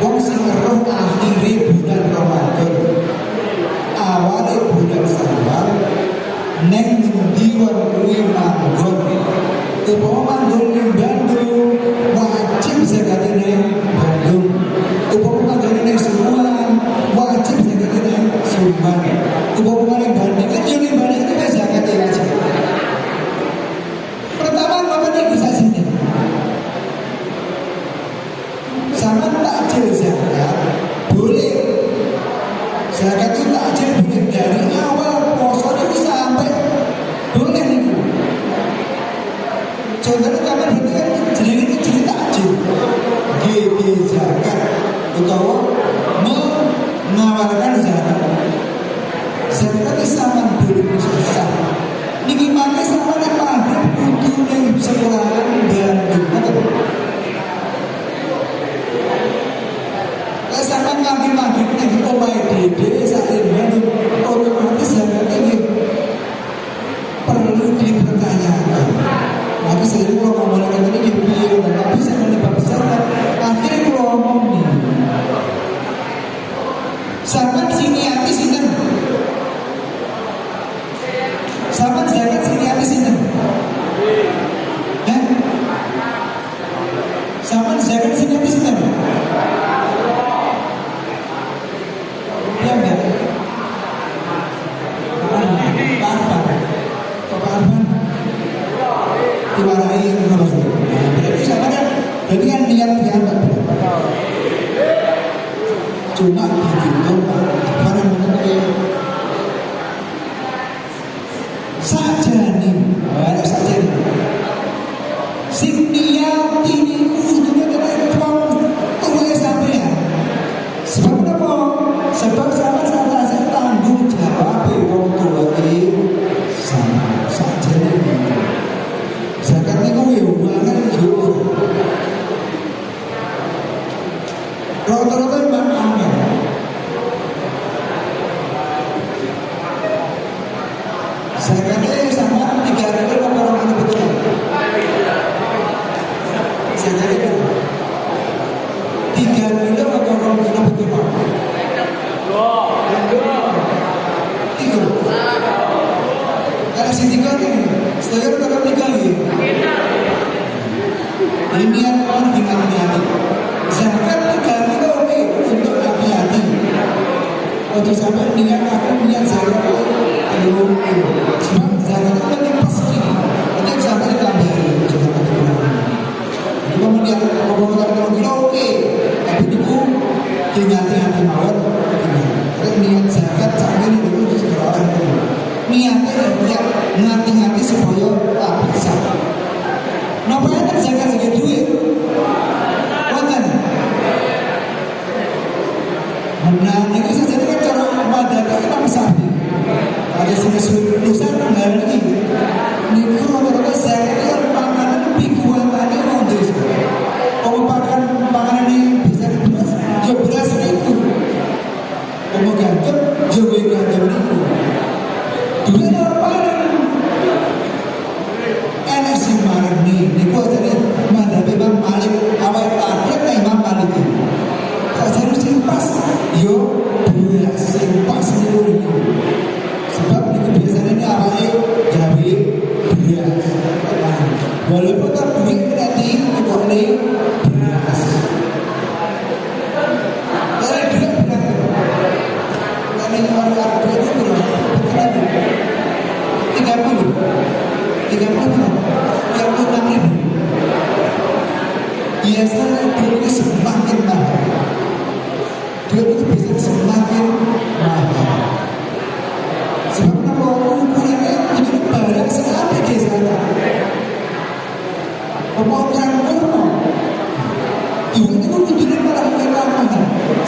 wong sing roh akhire bulan Ramadan, awale bulan Syawal, neng diwan kuwi manggon. Upama manggon ning Bandung, wajib zakat ning Bandung. Upama manggon ning Suruhan, wajib zakat ning Suruhan. Upama ning Bandung kan yo ning Bandung itu zakat wajib. Pertama bapak ini bisa sini sama takjil zakat boleh zakat itu takjil boleh dari awal poso itu sampai boleh nih contohnya kapan berarti kan jadi takjil GG zakat atau menawarkan zakat zakat itu sama boleh bisa niki mangke sama nek maghrib kudu ning sekolahan Bandung. Lah sampean maghrib ning omahe dhewe sak Bandung otomatis zakat iki perlu dipertanyakan. Tapi sering kalau ngomong kata ini piye tapi saya lebih besar akhirnya kalau ngomong nih sampean sini hati sinten sama zakat sini habis ini, sama zakat sini habis ini, ya enggak? Pak Arman, dimarahi sama saya. Berarti sama kan? Berarti kan niat dianggap. Cuma begitu, mana mungkin? Saja nih, ada saja nih. Sing niat ini kudune terus tuwe sampean. Sebab apa? Sebab sampean rasa tanggung jawab wong tuwa iki sama saja nih. Zakat niku yo mangan yo. Rata-rata man angel. Saya katakan tiga ini. Ini yang orang hati-hati. Zakat tiga itu oke untuk hati-hati. Waktu sampai niat aku niat zakat belum. Sebab zakat itu penting pasti. Nanti zakat ditambahin juga penting. Jadi kemudian ngomong kita oke, tapi itu hati-hati mawar. Niat zakat sampai itu segala orang itu. Niatnya niat ngati-ngati supaya tak bisa. Napa yang terjaga sebagai duit? Wonten. Menang itu saja kan cara madara kita mesabi. Ada sini dosa tanggal ini. Niku rata-rata zakat itu panganan pikuanane wonten. Pakan panganan ini bisa diberas, ya beras itu. Kemudian jawa gandum itu. Duit apa? Enak sih marah nih. Niku aja nih. Madhab Imam Malik awal takrib nih Imam Malik itu. Kalau sing pas, yo beras sing pas niku. Sebab niku biasanya ini awalnya gawe beras. Walaupun tak duit nanti kok ini beras. Kalau duit berapa? Kalau orang Arab itu berapa? 36.000. Biasanya duit itu semakin mahal. Duit itu bisa semakin mahal. Sebab kenapa ukurannya itu barang sekali di sana. Pemotongan kurma. Duit itu kudunya malah mahal.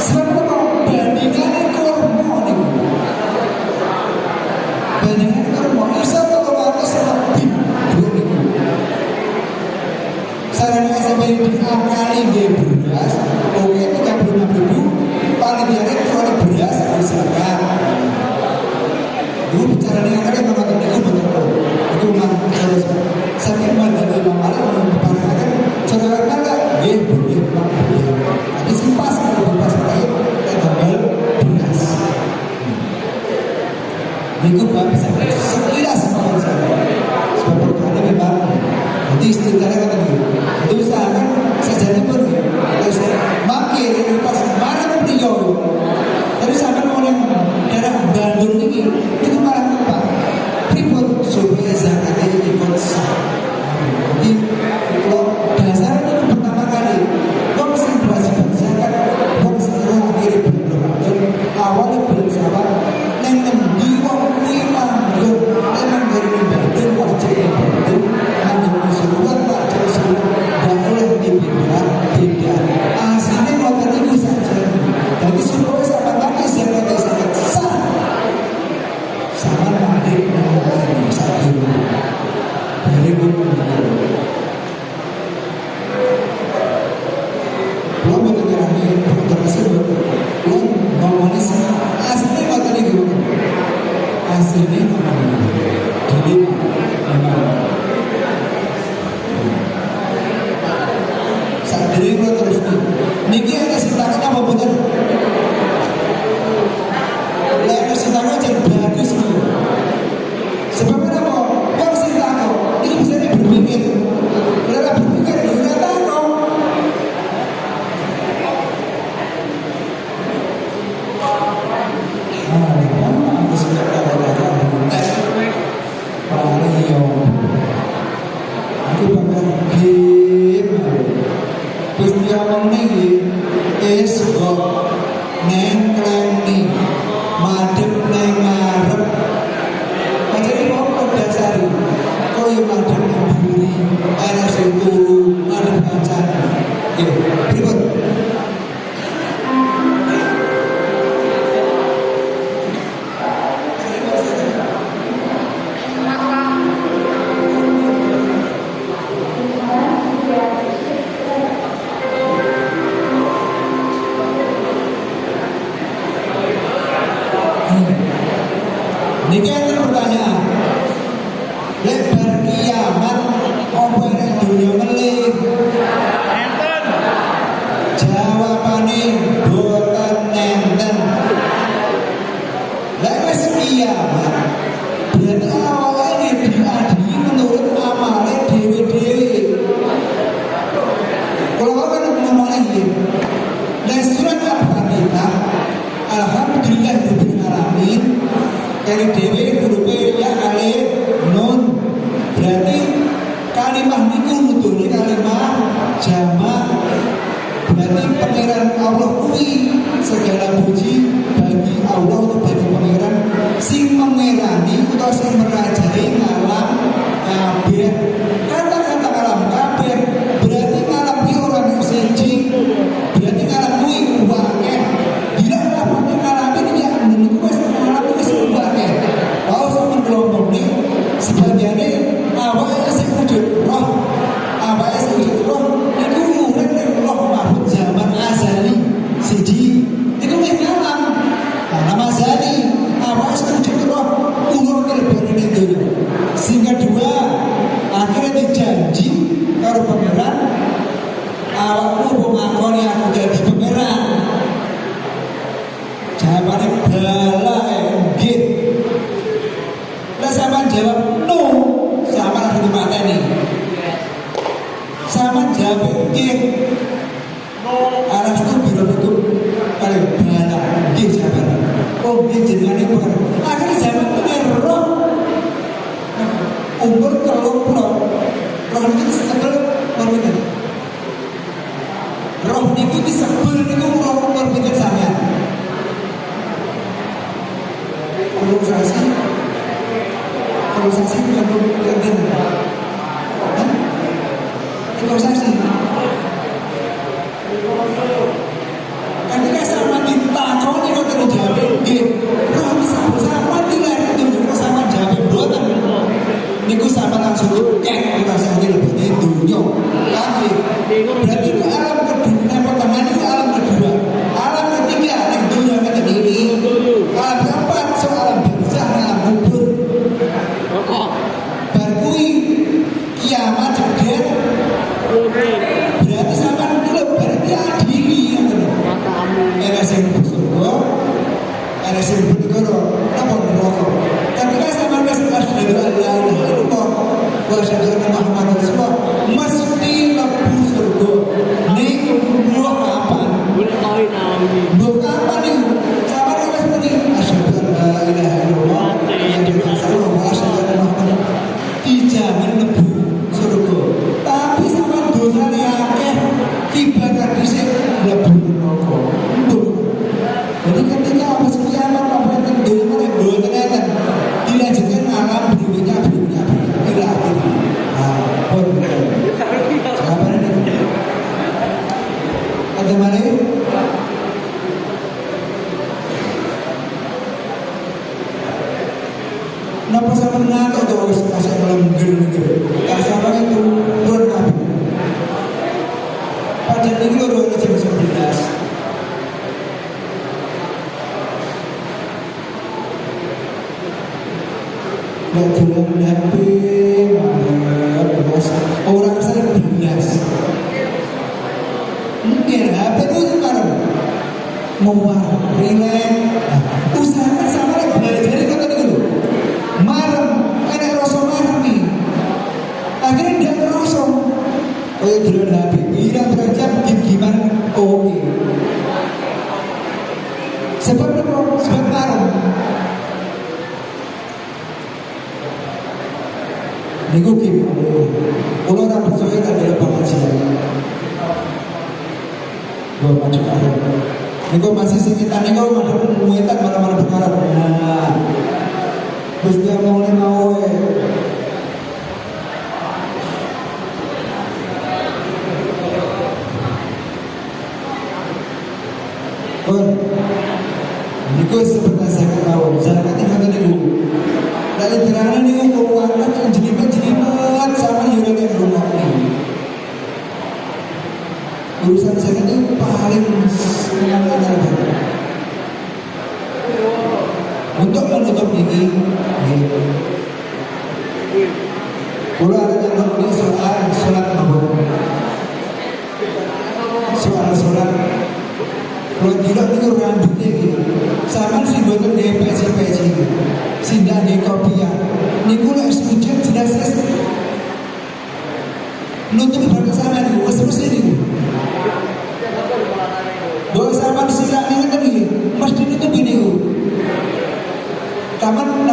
Sebab kenapa bandingannya kurma nih. Bandingannya kurma bisa lebih duit itu. Sarannya SMP diakali dia beras, oke 36.000, paling biasa kalau beras misalkan. Dulu bicara dengan kalian mengatakan itu betul, itu memang harus sampai mandiri malah memperhatikan saudara kata dia boleh tapi simpas kalau pas lain tambah beras. Itu nggak bisa sekilas sama saya. Sebab karena memang nanti istilahnya kata gitu. Itu misalkan sejati pun terus makin itu pas mana beliau. Tapi sampai orang daerah Bandung ini itu malah tempat ribut supaya zakatnya ikut sah. Jadi kalau dasarnya itu pertama kali kok mesti berwajib zakat, kok mesti akhirnya belum awalnya belum sabar. Neng di wong kuwi manggon emang dari badan wajib badan manggon keseluruhan tak keseluruhan dan oleh tidak aslinya ngotot itu saja. Jadi supaya sama kami zakat sah sama mandi yang satu dari belum mengenai produk tersebut belum ngomongin aslinya ngotot itu aslinya jadi saat diri gue terus niki ada sintakan apa betul? Ada sintakan yang bagus nih. Sebab apa? Yang sintakan ini bisa berpikir. Kalau berpikir ya tahu. Niki ada pertanyaan. Lebar kiamat apa yang dunia melih? Jawabane boten nenten. Lek wis kiamat berarti awalnya diadili menurut Kali dewe hurufe ya alif nun. Berarti kalimah niku nudune kalimah jamak. Berarti pangeran Allah kuwi segala puji bagi Allah atau bagi pangeran sing mengerani atau sing merajai ngalam kabeh. Kata-kata alam kabeh berarti ngalam ki ora nek siji. Berarti ngalam kuwi akeh. Bila dapat ngalam iki ya niku wis ngalam wis akeh. Wau sampeyan kelompok ni sebagiane awake sing wujud roh. Awake sing wujud roh niku urip ning roh mahfud zaman azali siji. Niku wis ngalam. Nama azali awake sing wujud roh umur kelebone ning donya. Sing kedua akhirnya dijanji karo pangeran awakmu ngakoni aku dadi pangeran. Jawabane bala nggih. Lah sampean jawab no, sampean harus dimateni. Sampean jawab nggih. Alas itu biro itu kali bala nggih jawabane. Oh nggih jenengane bukan. Akhirnya jawab roh. Umur terlalu roh itu sebel berbeda. Roh niku disebel niku roh berbeda sampean. Kalau saksi bukan berbeda. Kalau saksi ketika sama ditakoni kok terus jawab nggih. Roh disebel sama tidak itu sama jawab boten. Niku sama langsung kek kita saja lebihnya dunia. Tapi berarti itu alam kedua. Yang pertama itu alam kedua. Alam ketiga yang dunia ketiga ini. Alam keempat soal barzah alam kubur. Barkui kiamat jadian. Berarti sama itu berarti adili yang kedua. Era sing surga, era sing berdoa, apa neraka. Ketika sama Rasulullah sallallahu alaihi wasallam wa syahadu Muhammad Rasulullah mesti lebu surga. Niku buah kapan? Buah kapan niku? Sama Rasulullah seperti asyhadu an la ilaha illallah wa asyhadu anna Muhammad dijamin lebu surga. Tapi sama dosane akeh ibadah dhisik lebu neraka. Jadi ketika apa kiamat apa yang dunia mulai boten dilanjutkan alam berikutnya bila akhirnya. Siapa ini? Bagaimana? Napa sama ngato tuh harus kasih dalam negeri. Siapa itu turun kami. Pada ini udah jam 11. Dan jalan HP orang saya berbilas mungkin HP itu sekarang mau relax usahakan sama belajar itu tadi dulu marem ada rasa marem nih akhirnya dia terosong oh ya jalan HP tidak berajam gimana oke sebab apa? Sebab marem niku gimana? Kalau orang percaya adalah pengajian. Gua maju arah. Niku masih sekitar niku madhep muetan mana-mana perkara. Nah, Gusti mau we. Niku sebenarnya saya tahu. Zakat itu kata niku. Dari terang ini keuangan yang jelimet sama yuran yang rumah ini. Urusan zakat itu paling mengenal. Untuk menutup ini, kalau ada yang ini soal sholat maghrib, soal sholat. Kalau tidak itu rambutnya gitu. Sama si botol DPC sindah di kopiah. Niku lek sujud jelas nutup pada sana niku wis niku. Bo sampean sira ngene iki mesti nutup niku. Taman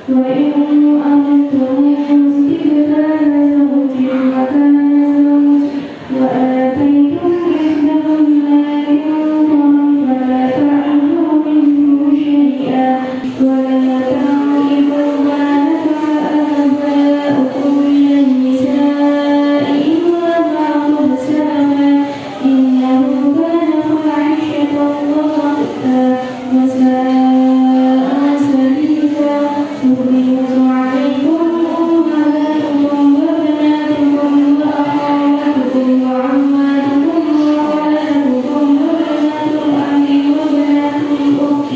وإن أردتم استبدال زوج مكان زوج وآتيتم إحداهن قنطرا فلا تأخذوا منه شيئا ولا تنكحوا ما نكح آباؤكم من النساء إلا ما قد سلف إنه كان فاحشة ومقتا وساء سبيلا يغلظ عليكم أمهاتكم وبناتكم وأخواتكم وعماتكم وخالاتكم وبنات الأخ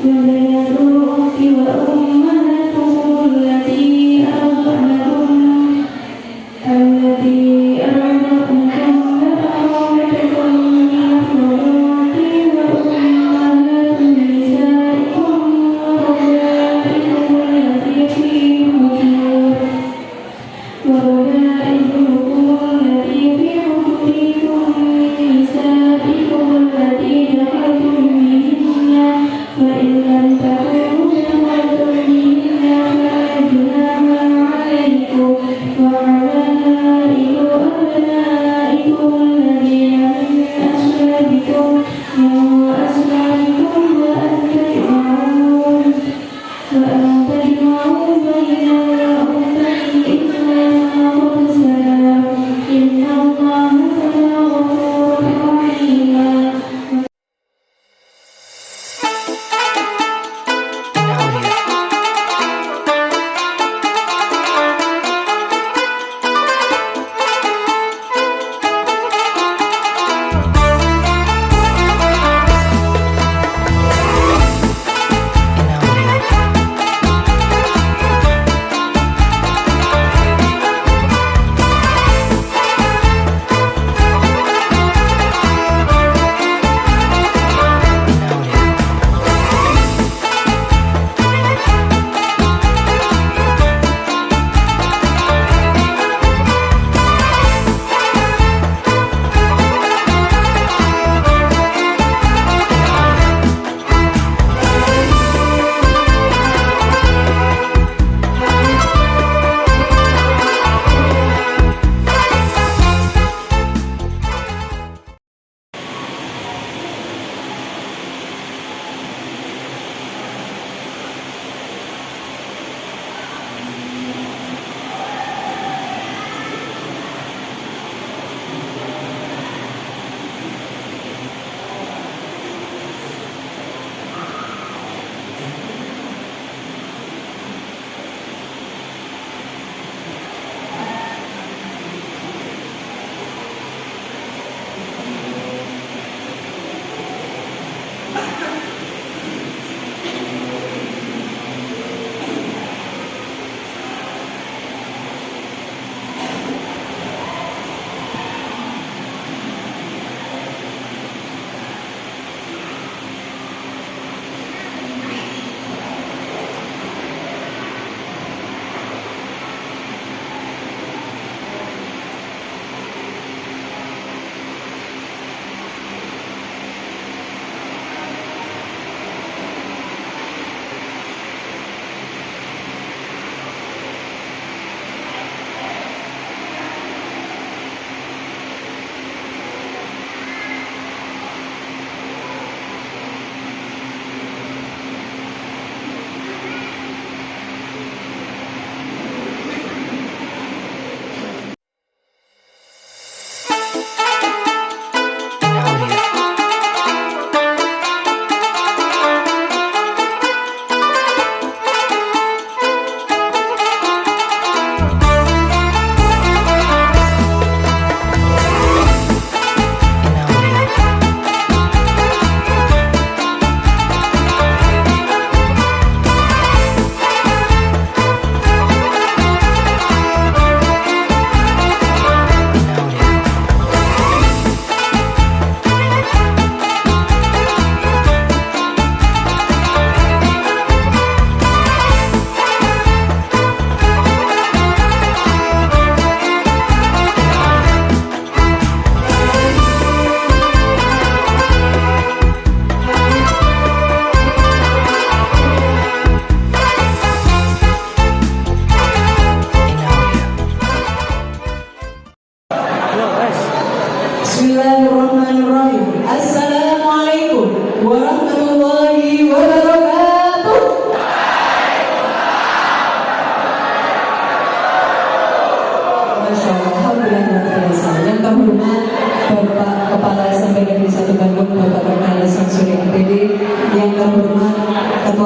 وبنات الأخت وأمهاتكم التي أرضعنكم وأخواتكم من الرضاعة وأمهات نسائكم وربائبكم التي في حجوركم من نسائكم التي دخلتم بهن فإن لم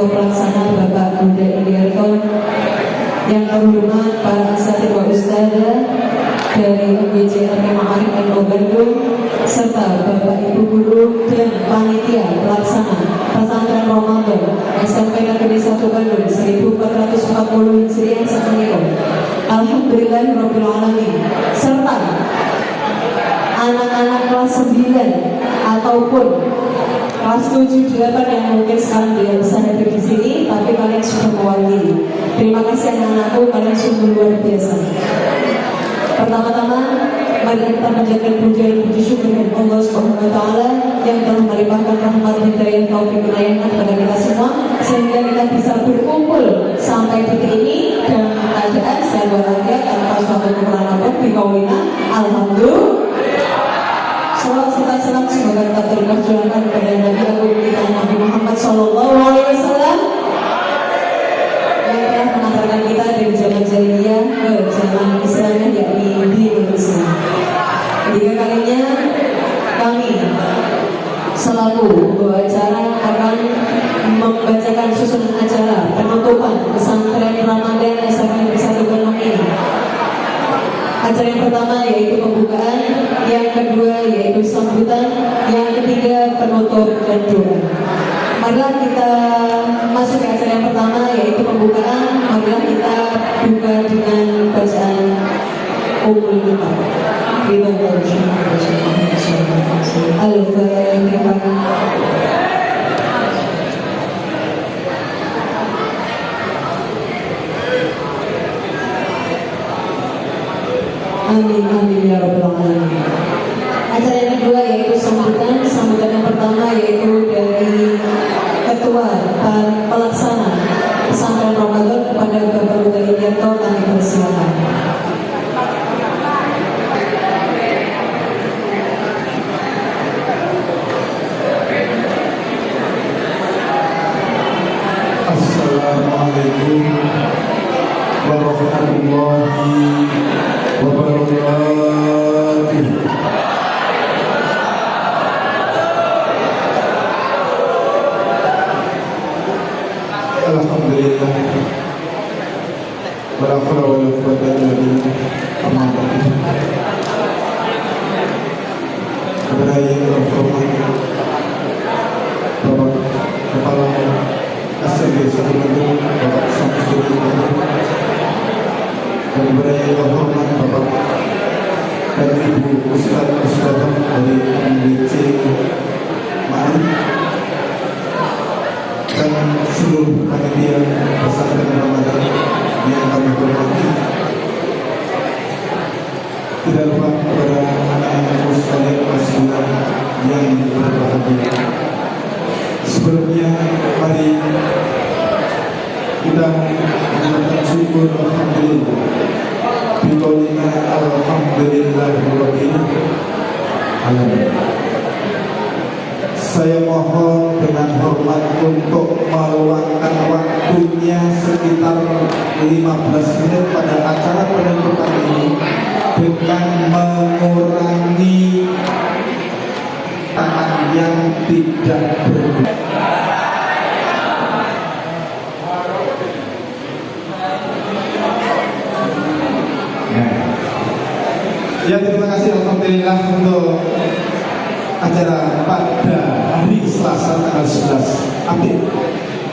Pelaksana Bapak Budha Indiarto, yang terhormat para asatidz wa ustadzah dari UGJ Ma'arif NU Bandung, serta Bapak Ibu Guru dan Panitia Pelaksana Pesantren Ramadan SMP Negeri 1 Bandung 1440 Hijriah sakenika. Alhamdulillahirabbil alamin. Serta anak-anak kelas 9 ataupun kelas 7, 8 yang mungkin sekarang tidak bisa hadir di sini, tapi kalian sudah mewakili. Terima kasih anak-anakku, kalian sungguh luar biasa. Pertama-tama, mari kita panjatkan puja dan puji syukur kepada Allah Subhanahu wa taala yang telah melimpahkan rahmat hidayah taufik inayah kepada kita semua sehingga kita bisa berkumpul sampai detik ini dalam keadaan sehat walafiat tanpa suatu kekurangan apapun. Biqaulina alhamdulillah. Salawat serta salam semoga tetap tercurahkan kepada Nabi Agung kita Nabi Muhammad Sallallahu Alaihi Wasallam yang telah mengantarkan kita dari zaman jahiliyah ke zaman Islam, yakni di Indonesia. Ketiga kalinya kami selaku pembawa acara akan membacakan susunan acara penutupan pesantren Ramadan SMP Negeri 1 Bandung ini. Acara yang pertama yaitu pembukaan, yang kedua yaitu sambutan, yang ketiga penutup dan doa. Marilah kita masuk ke acara yang pertama yaitu pembukaan. Marilah kita buka dengan bacaan Ummul Kitab. Al-Fatihah. Amin amin ya rabbal alamin. Acara yang kedua yaitu sambutan. Sambutan yang pertama yaitu dari Ketua Pelaksana Pesantren Ramadan kepada Bapak Budha Indiarto, kami persilakan. Assalamualaikum warahmatullahi wabarakatuh. Alhamdulillah. Wala haula wala quwwata illa billah. Amma ba'du. Kepada yang terhormat Bapak Kepala SMP 1 Bandung, Bapak Samsudin Bandung, dan kepada yang terhormat Bapak dan Ibu Ustadzah dari UGJ Ma'arif dan seluruh panitia pesantren Ramadan yang kami hormati. Tidak lupa kepada anak-anakku sekalian mahasiswa yang berbahagia. Sebelumnya mari kita mengucapkan syukur alhamdulillah. Biqaulina alhamdulillahirabbil alamin. Saya mohon dengan hormat untuk meluangkan waktunya sekitar 15 menit pada acara penutupan ini dengan mengurangi tangan yang tidak berguna. Ya, terima kasih alhamdulillah untuk acara pada hari Selasa tanggal 11 April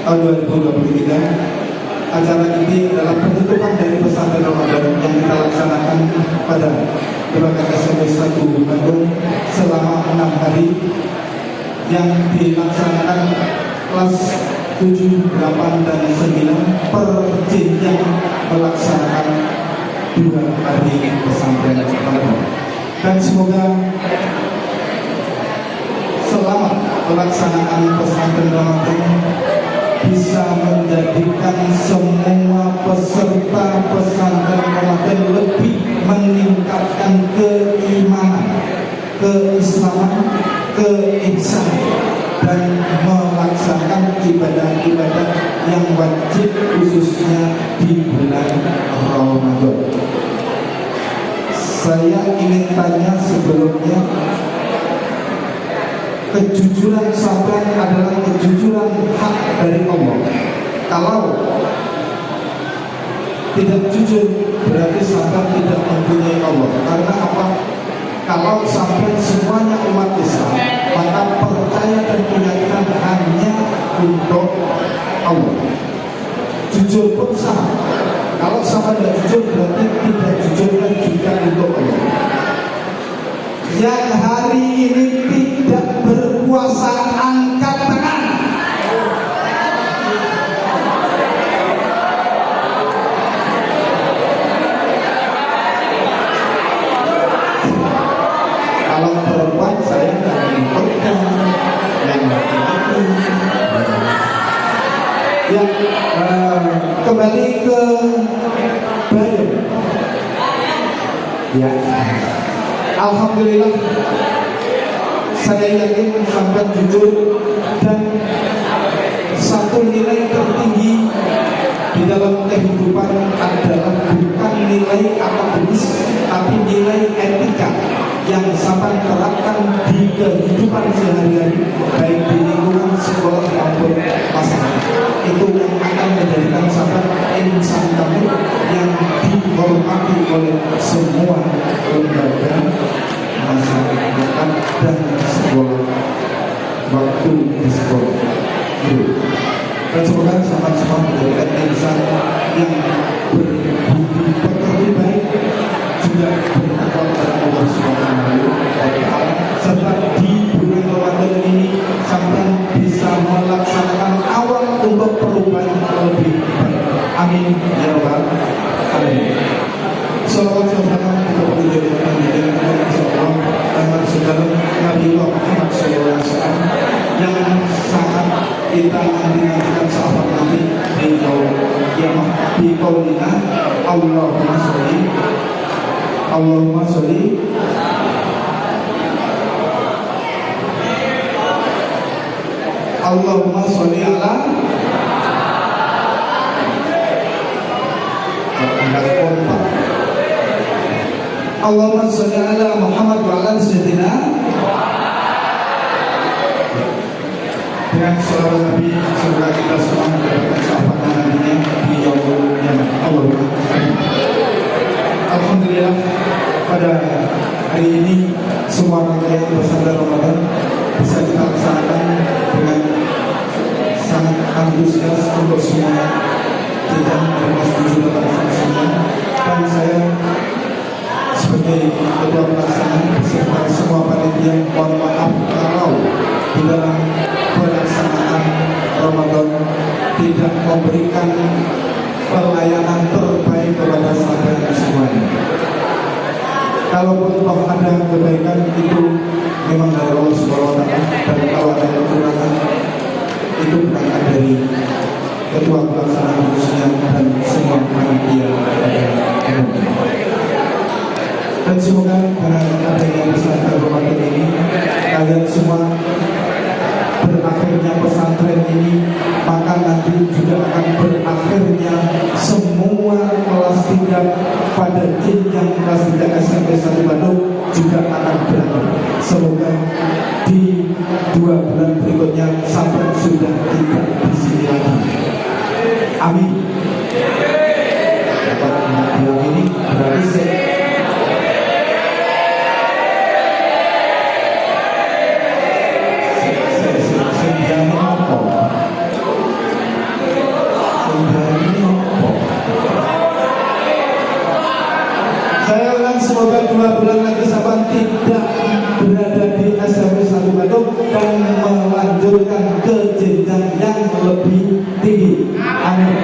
tahun 2023. Acara ini adalah penutupan dari pesantren Ramadan yang kita laksanakan pada Berbagai SMP 1 Bandung selama 6 hari yang dilaksanakan kelas 7, 8, dan 9 per jenjang melaksanakan 2 hari pesantren Ramadan. Dan semoga selama pelaksanaan pesantren Ramadan bisa menjadikan semua peserta pesantren Ramadan lebih meningkatkan keimanan, keislaman, keihsanan, dan melaksanakan ibadah-ibadah yang wajib khususnya di bulan Ramadan. Saya ingin tanya sebelumnya, kejujuran sabar adalah kejujuran hak dari Allah. Kalau tidak jujur berarti sampai tidak mempunyai Allah. Karena apa? Kalau sampai semuanya umat Islam, maka percaya dan keyakinan hanya untuk Allah. Jujur pun sama. Kalau sampai tidak jujur berarti tidak jujur dan juga untuk Allah. Yang hari ini tidak berpuasa angkat tangan. Kalau perempuan saya tidak mengikutkan yang laki-laki. Yang kembali ke Bayu. Ya, alhamdulillah saya yakin sampai jujur dan satu nilai tertinggi di dalam kehidupan adalah bukan nilai akademis tapi nilai etika yang sampai terapkan di kehidupan sehari-hari baik di lingkungan sekolah maupun masyarakat. Itu yang akan menjadikan sampai insan kami yang dihormati oleh semua lembaga masyarakat dan sekolah waktu di sekolah. Dan semoga sama semua menjadikan insan yang berbudi pekerti baik juga bertakwa kepada Allah Subhanahu wa Ta'ala, serta di bulan Ramadan ini sampai bisa melaksanakan awal untuk perubahan lebih baik. Amin ya rabbal alamin. Salawat salam untuk penjadikan Muhammad saudara Nabi Muhammad SAW yang sangat kita nantikan sahabat Nabi di qaulina Allahumma sholli Allahumma sholli ala Allahumma sholli ala Muhammad wa ala sayyidina. Dengan salawat Nabi semoga kita semua mendapatkan syafaat Nabi-Nya di yaumul qiyamah. Alhamdulillah pada hari ini semua rangkaian bersandar Ramadan bisa kita laksanakan dengan sangat antusias untuk semua kita bersetuju dalam semua. Dan saya sebagai ketua pelaksana beserta semua panitia mohon maaf kalau di dalam pelaksanaan Ramadan tidak memberikan pelayanan terbaik kepada sahabat semuanya. Kalaupun toh ada kebaikan itu memang dari Allah Subhanahu wa Ta'ala, dan kalau ada kekurangan itu berangkat dari ketua pelaksana khususnya dan semua panitia dan semoga dengan adanya pesantren Ramadan ini kalian semua berakhirnya pesantren ini, maka nanti juga akan berakhirnya semua kelas 3 pada jenjang kelas 3 SMP 1 Bandung juga akan berakhir. Semoga di 2 bulan berikutnya sampai sudah tidak di sini lagi. Amin. Dapat bilang ini berarti saya semoga 2 bulan lagi sahabat tidak berada di SMP 1 Bandung dan melanjutkan ke jenjang yang lebih tinggi. Amin.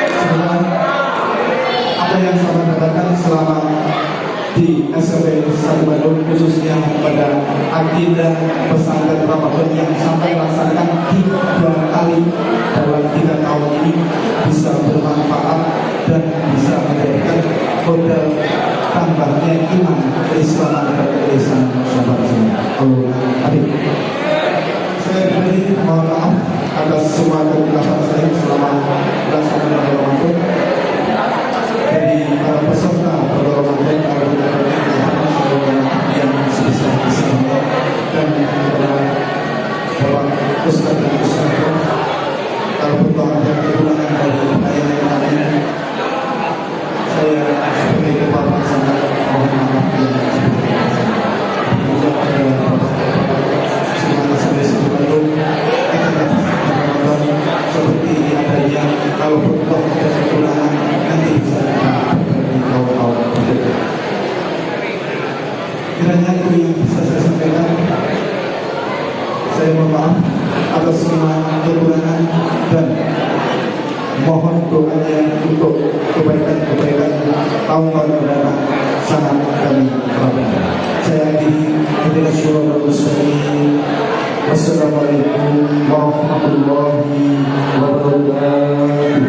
Semoga apa yang sahabat dapatkan selama di SMP 1 Bandung khususnya pada agenda pesantren Ramadan yang sampai laksanakan 3 kali dalam 3 tahun ini bisa bermanfaat dan bisa menjadikan modal tambahnya iman keislaman dan keislaman sahabat semua. Amin. Saya pribadi mohon maaf atas semua kegagalan saya selama pelaksanaan Ramadan dari para peserta Ramadan yang sebesar besarnya dan kepada Bapak Ustaz dan Ustaz perjuangan dan kepulangan dari upaya yang lain. Saya sebagai kepala sangat mohon maaf yang semuanya sampai sebelum seperti adanya kalau bentuk ada kekurangan nanti bisa di kawan-kawan berikutnya. Kiranya itu yang bisa saya sampaikan. Saya mohon maaf atas semua kekurangan dan mohon doanya untuk kebaikan-kebaikan tahun-tahun mendatang sangat kami harapkan. Saya akhiri Wassalamualaikum warahmatullahi wabarakatuh.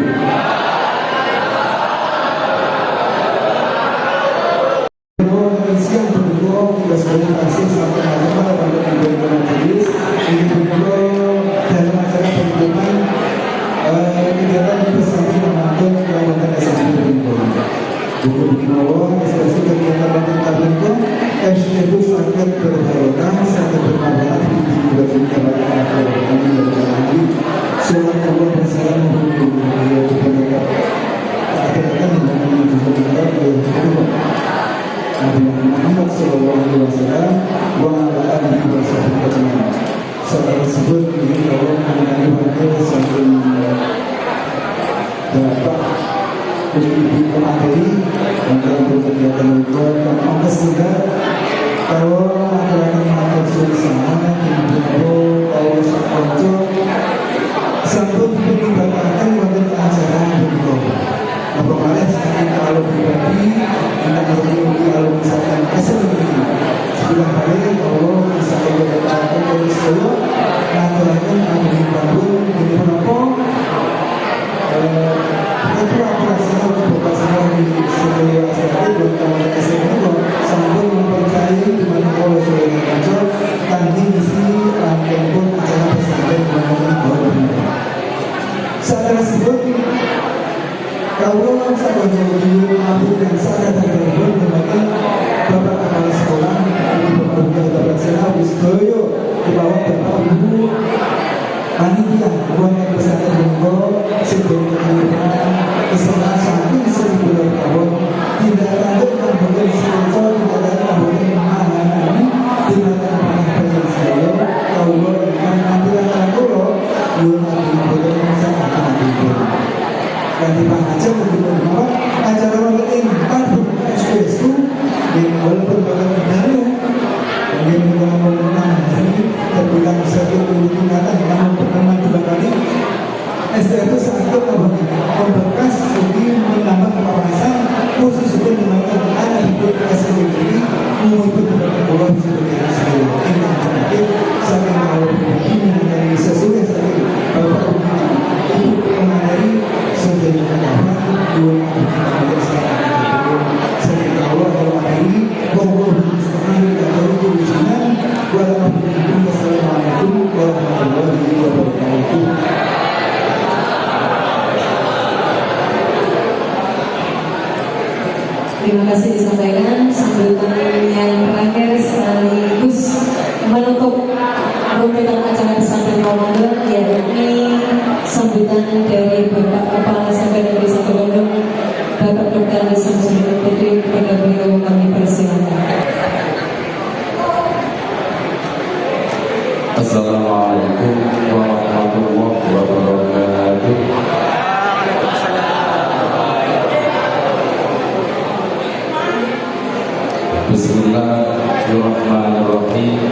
Siang berdua kita sebagai kasih sampai hari pada pemberian majelis ini berdua dalam acara pengumuman kegiatan bersama menonton kawasan SMP Bengkulu. Buku Binawa, ekspresi kegiatan menonton Bengkulu, FCU sangat berharga, sangat bermanfaat di bidang kebahagiaan kami dan kami. Surat Allah bersama menghubung dia kepada akhirnya dengan menunjukkan kepada Nabi Muhammad SAW wa ala alihi wa sahbihi. Saat tersebut ini Allah mengenai wakil sambil dapat ibu pemateri dan dalam kegiatan itu dan ongkos juga kalau akan mengatur suasana ibu kalau sakonco sambut dibatalkan pada acara begitu. Kemarin saya kalau pribadi kalau misalkan SMI sebelah hari Allah bisa mengucapkan dari saya nantikan kami bangun di mana itu rasa untuk pasal di sebelah saya dan teman SMI sambil mempercayai di mana Allah sudah mengajar tadi misi pun acara pesantren mengenai saat tersebut kalau saya menjadi abu dan saya terhubung dengan bapak kepala sekolah ibu bapak saya Wisdoyo di bawah bapak ibu panitia uang yang besar Bengkulu sebagai kegiatan kesalahan satu di sebulan tahun tidak lanjut membangun sponsor tidak ada membangun pemahaman tidak ada pemahaman saya kalau dengan ambilan kalau belum ada membangun sangat dan di aja begitu bahwa acara marketing pada SPS itu walaupun bakal berdaya mungkin kita mau menang hari terbilang satu tingkatan namun pertemuan 2 kali STF itu sangat memberkas lebih menambah kewawasan khusus untuk menggunakan anak hidup SPB ini mengikut berkeluar sebagai hasil ini mungkin saya mau begini dari sesuai saya bapak ibu mengenai sebagai kawan dua saya tahu kalau hari bahwa sekarang kita tahu tulisannya wassalamualaikum warahmatullahi wabarakatuh. Terima kasih disampaikan. Sambutan yang terakhir sekaligus menutup rangkaian acara pesantren Ramadan yakni sambutan dari Bapak Kepala SMP Negeri 1 Bandung, Bapak Dr. Samsudin Putri. Kepada beliau kami persilakan. Assalamualaikum warahmatullahi wabarakatuh. Bismillahirrahmanirrahim.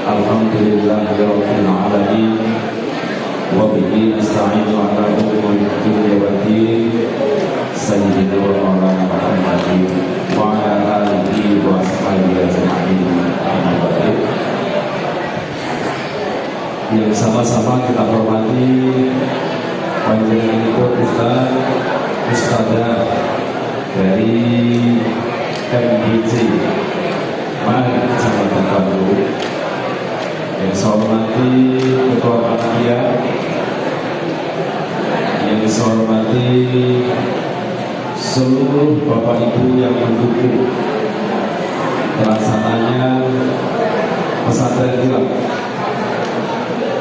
Alhamdulillahirabbil alamin. Wa bihi nasta'inu ala umuri dunya waddin. Sayyidina wa maulana Muhammadin wa ala alihi wa sahbihi ajma'in. Amma ba'du. Yang sama-sama kita hormati panjenenganipun Ustadzah dari MBC Mari Kecamatan Bandung. Yang saya hormati Ketua Panitia, yang saya hormati seluruh Bapak Ibu yang mendukung pelaksananya pesantren kilat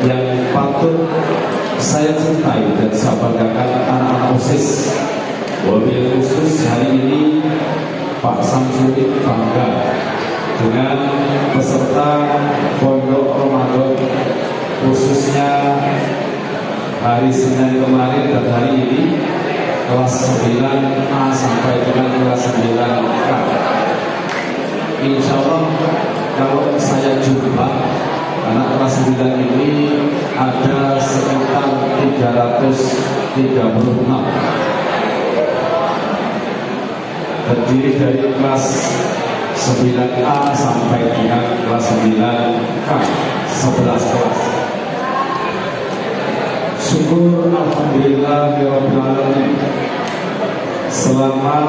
yang patut saya cintai dan saya banggakan anak-anak OSIS. Wabil khusus hari ini Pak Samsudin bangga dengan peserta pondok Ramadan, khususnya hari Senin kemarin dan hari ini kelas 9A sampai dengan kelas 9K. Insya Allah kalau saya jumpa anak kelas 9 ini ada sekitar 336, terdiri dari kelas 9A sampai dengan kelas 9K, 11 kelas. Syukur alhamdulillah rabbil alamin. Selama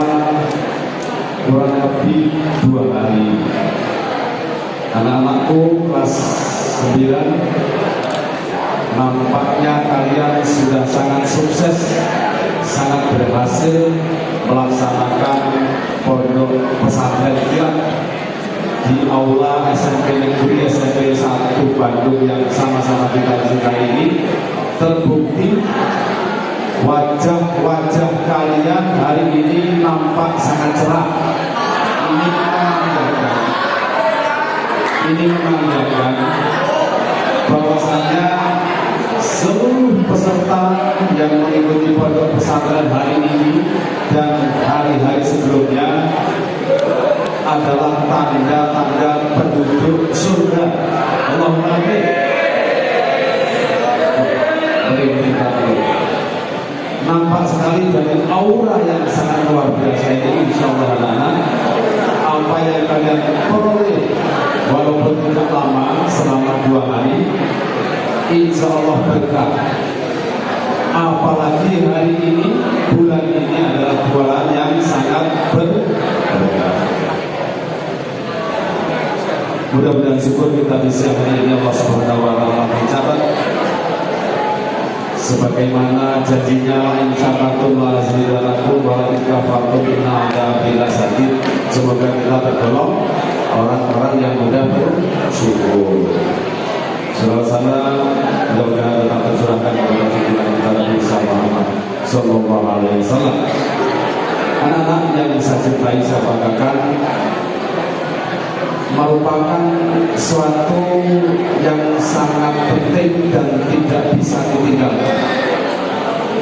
kurang lebih 2 hari anak-anakku kelas 9 nampaknya kalian sudah sangat sukses, sangat berhasil melaksanakan pondok pesantren kilat di aula SMP Negeri SMP 1 Bandung yang sama-sama kita cintai ini. Terbukti wajah-wajah kalian hari ini nampak sangat cerah. Ini menandakan bahwasanya seluruh peserta yang mengikuti pondok pesantren hari ini dan hari-hari sebelumnya adalah tanda-tanda penduduk surga. Allahumma amin. Nampak sekali dari aura yang sangat luar biasa ini, insya Allah anak-anak, apa yang kalian peroleh walaupun tidak lama, selama 2 hari, insya Allah berkah. Apalagi hari ini, bulan ini adalah bulan yang sangat berkah. Mudah-mudahan syukur kita di siang hari ini Allah Subhanahu wa taala mencatat sebagaimana janjinya insyaAllah lazidanakum wa kafartum inna bila sakit. Semoga kita tergolong orang-orang yang mudah bersyukur. Suasana mudah-mudahan tetap tercurahkan kepada junjungan kita Nabi Muhammad sallallahu alaihi wasallam. Anak-anak yang saya cintai, saya banggakan, merupakan suatu yang sangat penting dan tidak bisa ditinggalkan.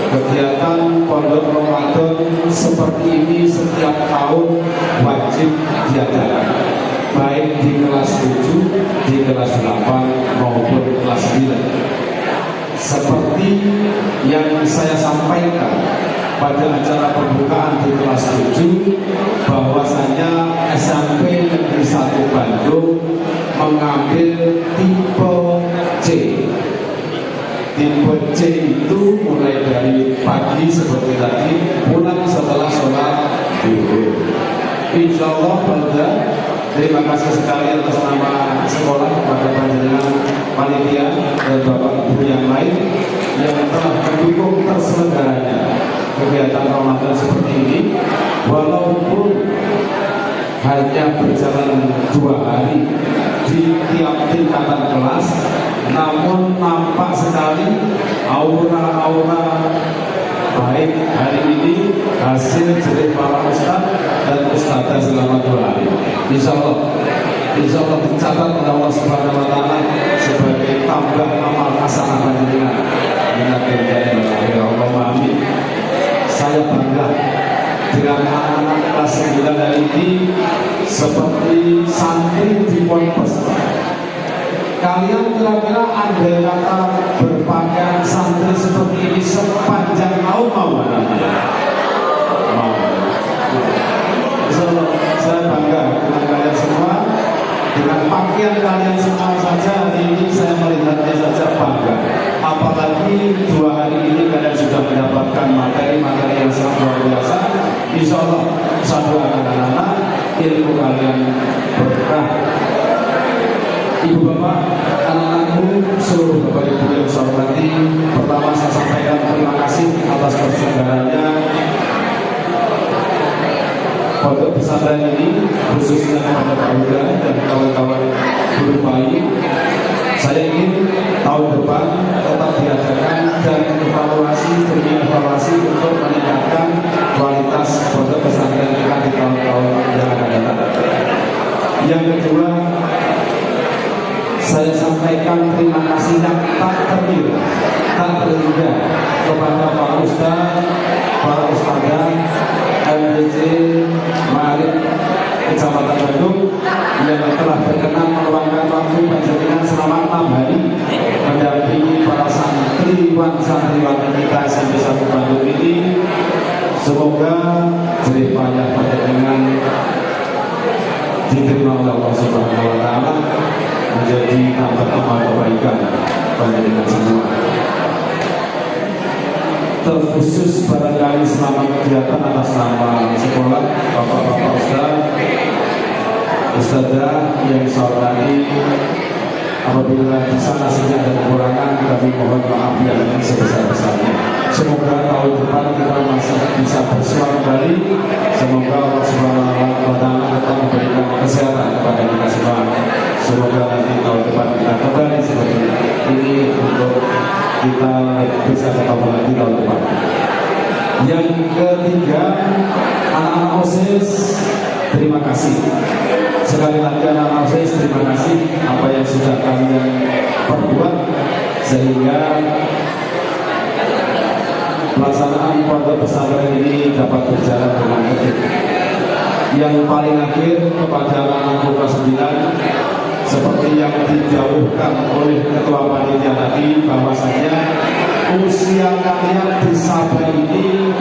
Kegiatan pondok Ramadan seperti ini setiap tahun wajib diadakan, baik di kelas 7, di kelas 8 maupun kelas 9. Seperti yang saya sampaikan pada acara pembukaan di kelas 7, bahwasanya SMP Negeri 1 Bandung mengambil tipe C. Tipe C itu mulai dari pagi seperti tadi, pulang setelah sholat zuhur. Insya Allah pada terima kasih sekali atas nama sekolah kepada panjenengan panitia dan bapak ibu yang lain yang telah mendukung terselenggaranya kegiatan Ramadan seperti ini, walaupun hanya berjalan 2 hari di tiap tingkatan kelas, namun nampak sekali aura-aura baik hari ini hasil jerih para ustaz dan ustazah selama 2 hari. Insya Allah dicatat oleh Allah Subhanahu wa taala sebagai tambah amal hasanah panjenengan. Allahumma amin. Saya bangga dengan anak-anak kelas 9 hari ini seperti santri di Ponpes. Kalian kira-kira andai kata berpakaian santri seperti ini sepanjang tahun mau? Saya bangga dengan kalian semua, dengan pakaian kalian semua saja hari ini saya melihatnya saja bangga. Apalagi 2 hari ini kalian sudah mendapatkan materi-materi yang sangat luar biasa. Insya Allah saya doakan anak-anak ilmu kalian berkah. Ibu bapak, anak-anakku, seluruh bapak ibu yang saya hormati, pertama saya sampaikan terima kasih atas persaudaranya pondok pesantren ini, khususnya kepada Pak Huda dan kawan-kawan guru bayi. Saya ingin tahun depan tetap diadakan dan puluhan santriwati kita SMP 1 Bandung ini, semoga jerih payah panjenengan diterima oleh Allah Subhanahu wa Ta'ala, menjadi tambah amal kebaikan panjenengan semua. Terkhusus barangkali selama kegiatan atas nama sekolah, bapak-bapak ustadzah yang saya hormati, apabila di sana sini ada kekurangan, kami mohon maaf yang sebesar-besarnya. Semoga tahun depan kita masih bisa bersuara kembali. Semoga Allah Subhanahu wa Ta'ala tetap memberikan kesehatan kepada kita semua. Semoga nanti tahun depan kita kembali seperti ini untuk kita bisa ketemu lagi tahun depan. Yang ketiga, anak-anak OSIS, terima kasih. Sekali lagi anak-anak OSIS, terima kasih apa yang sudah kalian perbuat sehingga pelaksanaan pondok pesantren ini dapat berjalan dengan tertib. Yang paling akhir kepada anak-anak kelas 9, seperti yang dijauhkan oleh ketua panitia tadi, bahwasanya usia kalian di Sabah ini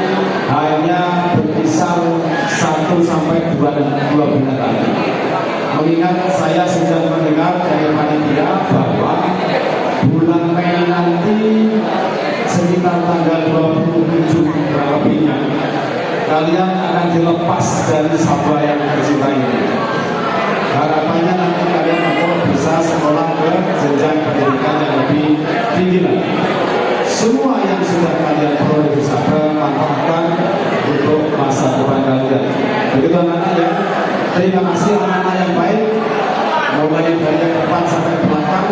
hanya berkisar 1 sampai 2 bulan lagi. Mengingat saya sudah mendengar dari panitia bahwa bulan Mei nanti sekitar tanggal 27 lebihnya kalian akan dilepas dari Sabah yang tercinta ini. Harapannya nanti kalian untuk bisa sekolah ke jenjang pendidikan yang lebih tinggi lagi. Semua yang sudah kalian peroleh di Sabah manfaatkan untuk masa depan kalian. Begitu anak-anak ya. Terima kasih anak-anak yang baik. Mulai dari yang depan sampai belakang.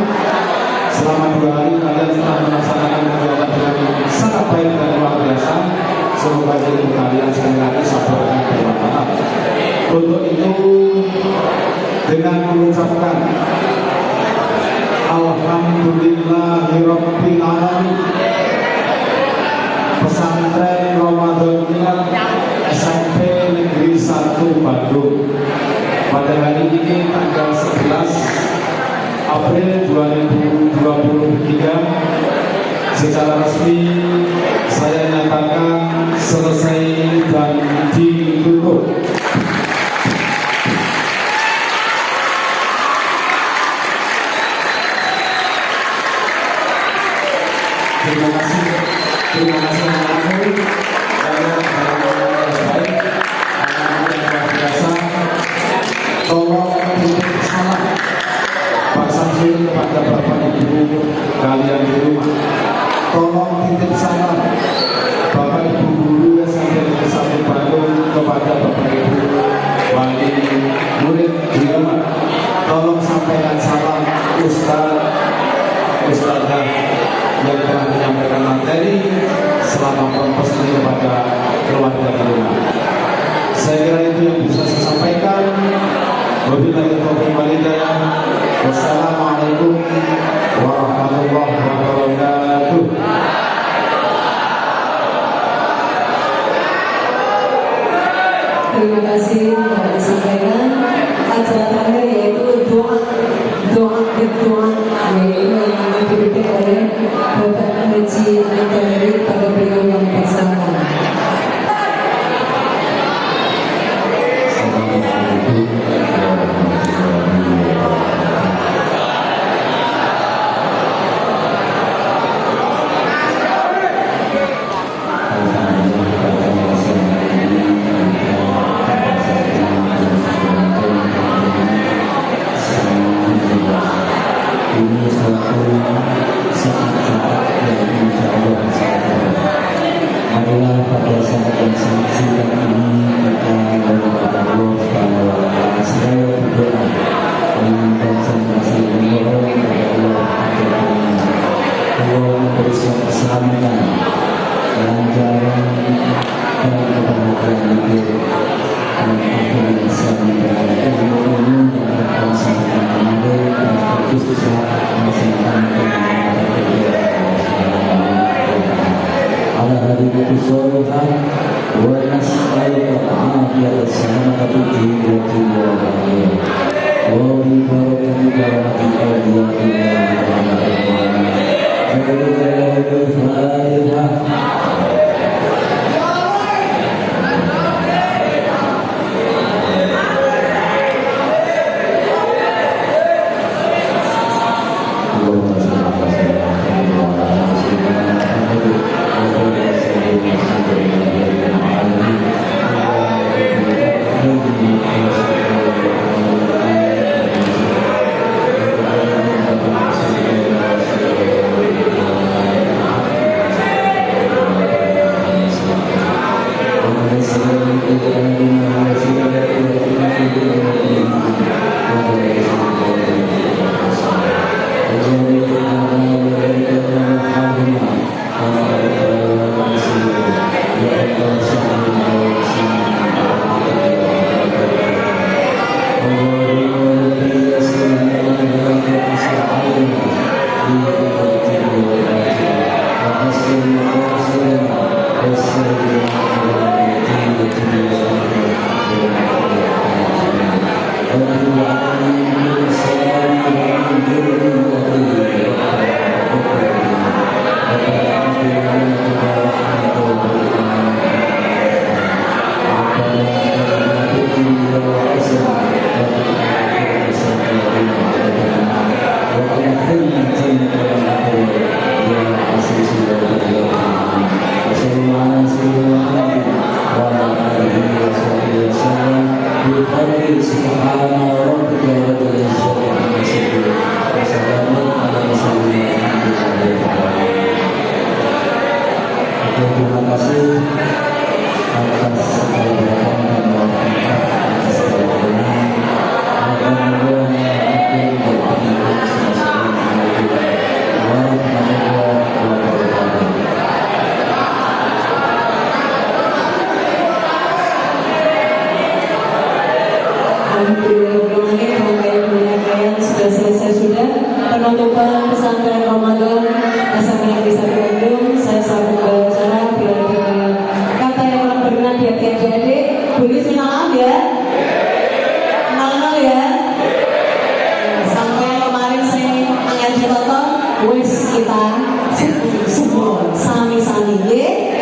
Selama 2 hari kalian telah melaksanakan kegiatan dengan sangat baik dan luar biasa. Semoga ilmu kalian sekali lagi sabar dan bermanfaat. Untuk itu, dengan mengucapkan Alhamdulillahirabbil alamin, pesantren Ramadan SMP Negeri 1 Bandung pada hari ini tanggal 11 April 2023 secara resmi saya nyatakan selesai dan ditutup. Terima kasih anak-anak baik, anak-anak yang luar biasa. Tolong titip salam Pak Samsul kepada Bapak Ibu kalian di rumah. Tolong titip salam Bapak Ibu guru SMP Negeri 1 Bandung kepada Bapak Ibu wali murid di rumah. Tolong sampaikan salam Ustadzah yang telah menyampaikan materi selama pondok ini kepada keluarga di rumah. Saya kira itu yang bisa saya sampaikan. Wabillahi taufiq wal hidayah. Wassalamualaikum warahmatullahi wabarakatuh. Terima kasih telah disampaikan. Acara terakhir yaitu doa yaitu yang dipimpin oleh Bapak Haji Menteri pada beliau yang bersama. Ini suatu saat yang insya Allah marilah pada saat yang sangat singkat ini kita berdoa Allah Subhanahu wa Ta'ala. Saya berdoa dengan konsentrasi memohon kepada Allah memberikan keselamatan, kelancaran dan kebahagiaan hidup dan akhirnya Islam yang berada di ilmu dan konsentrasi kemarin dan khususnya على هذه الصالحة ونسألك العافية السلامة في الدين والدنيا وببركتك ورحمتك يا الله Terima kasih atas kehadiran dan waktunya atas kehadiran. Mudah-mudahan mungkin berkenan sama-sama. Warahmatullahi wabarakatuh. Alhamdulillah, rangkaian sudah selesai sudah. Penutupan pesantren Ramadan Pesantren Desa Bandung. Saya selaku pembicara bila kata yang kurang berkenan di hati adik-adik. Boleh maaf ya. Kenal ya. Sampai kemarin saya angkat contoh, wes kita semua sami-sami ya.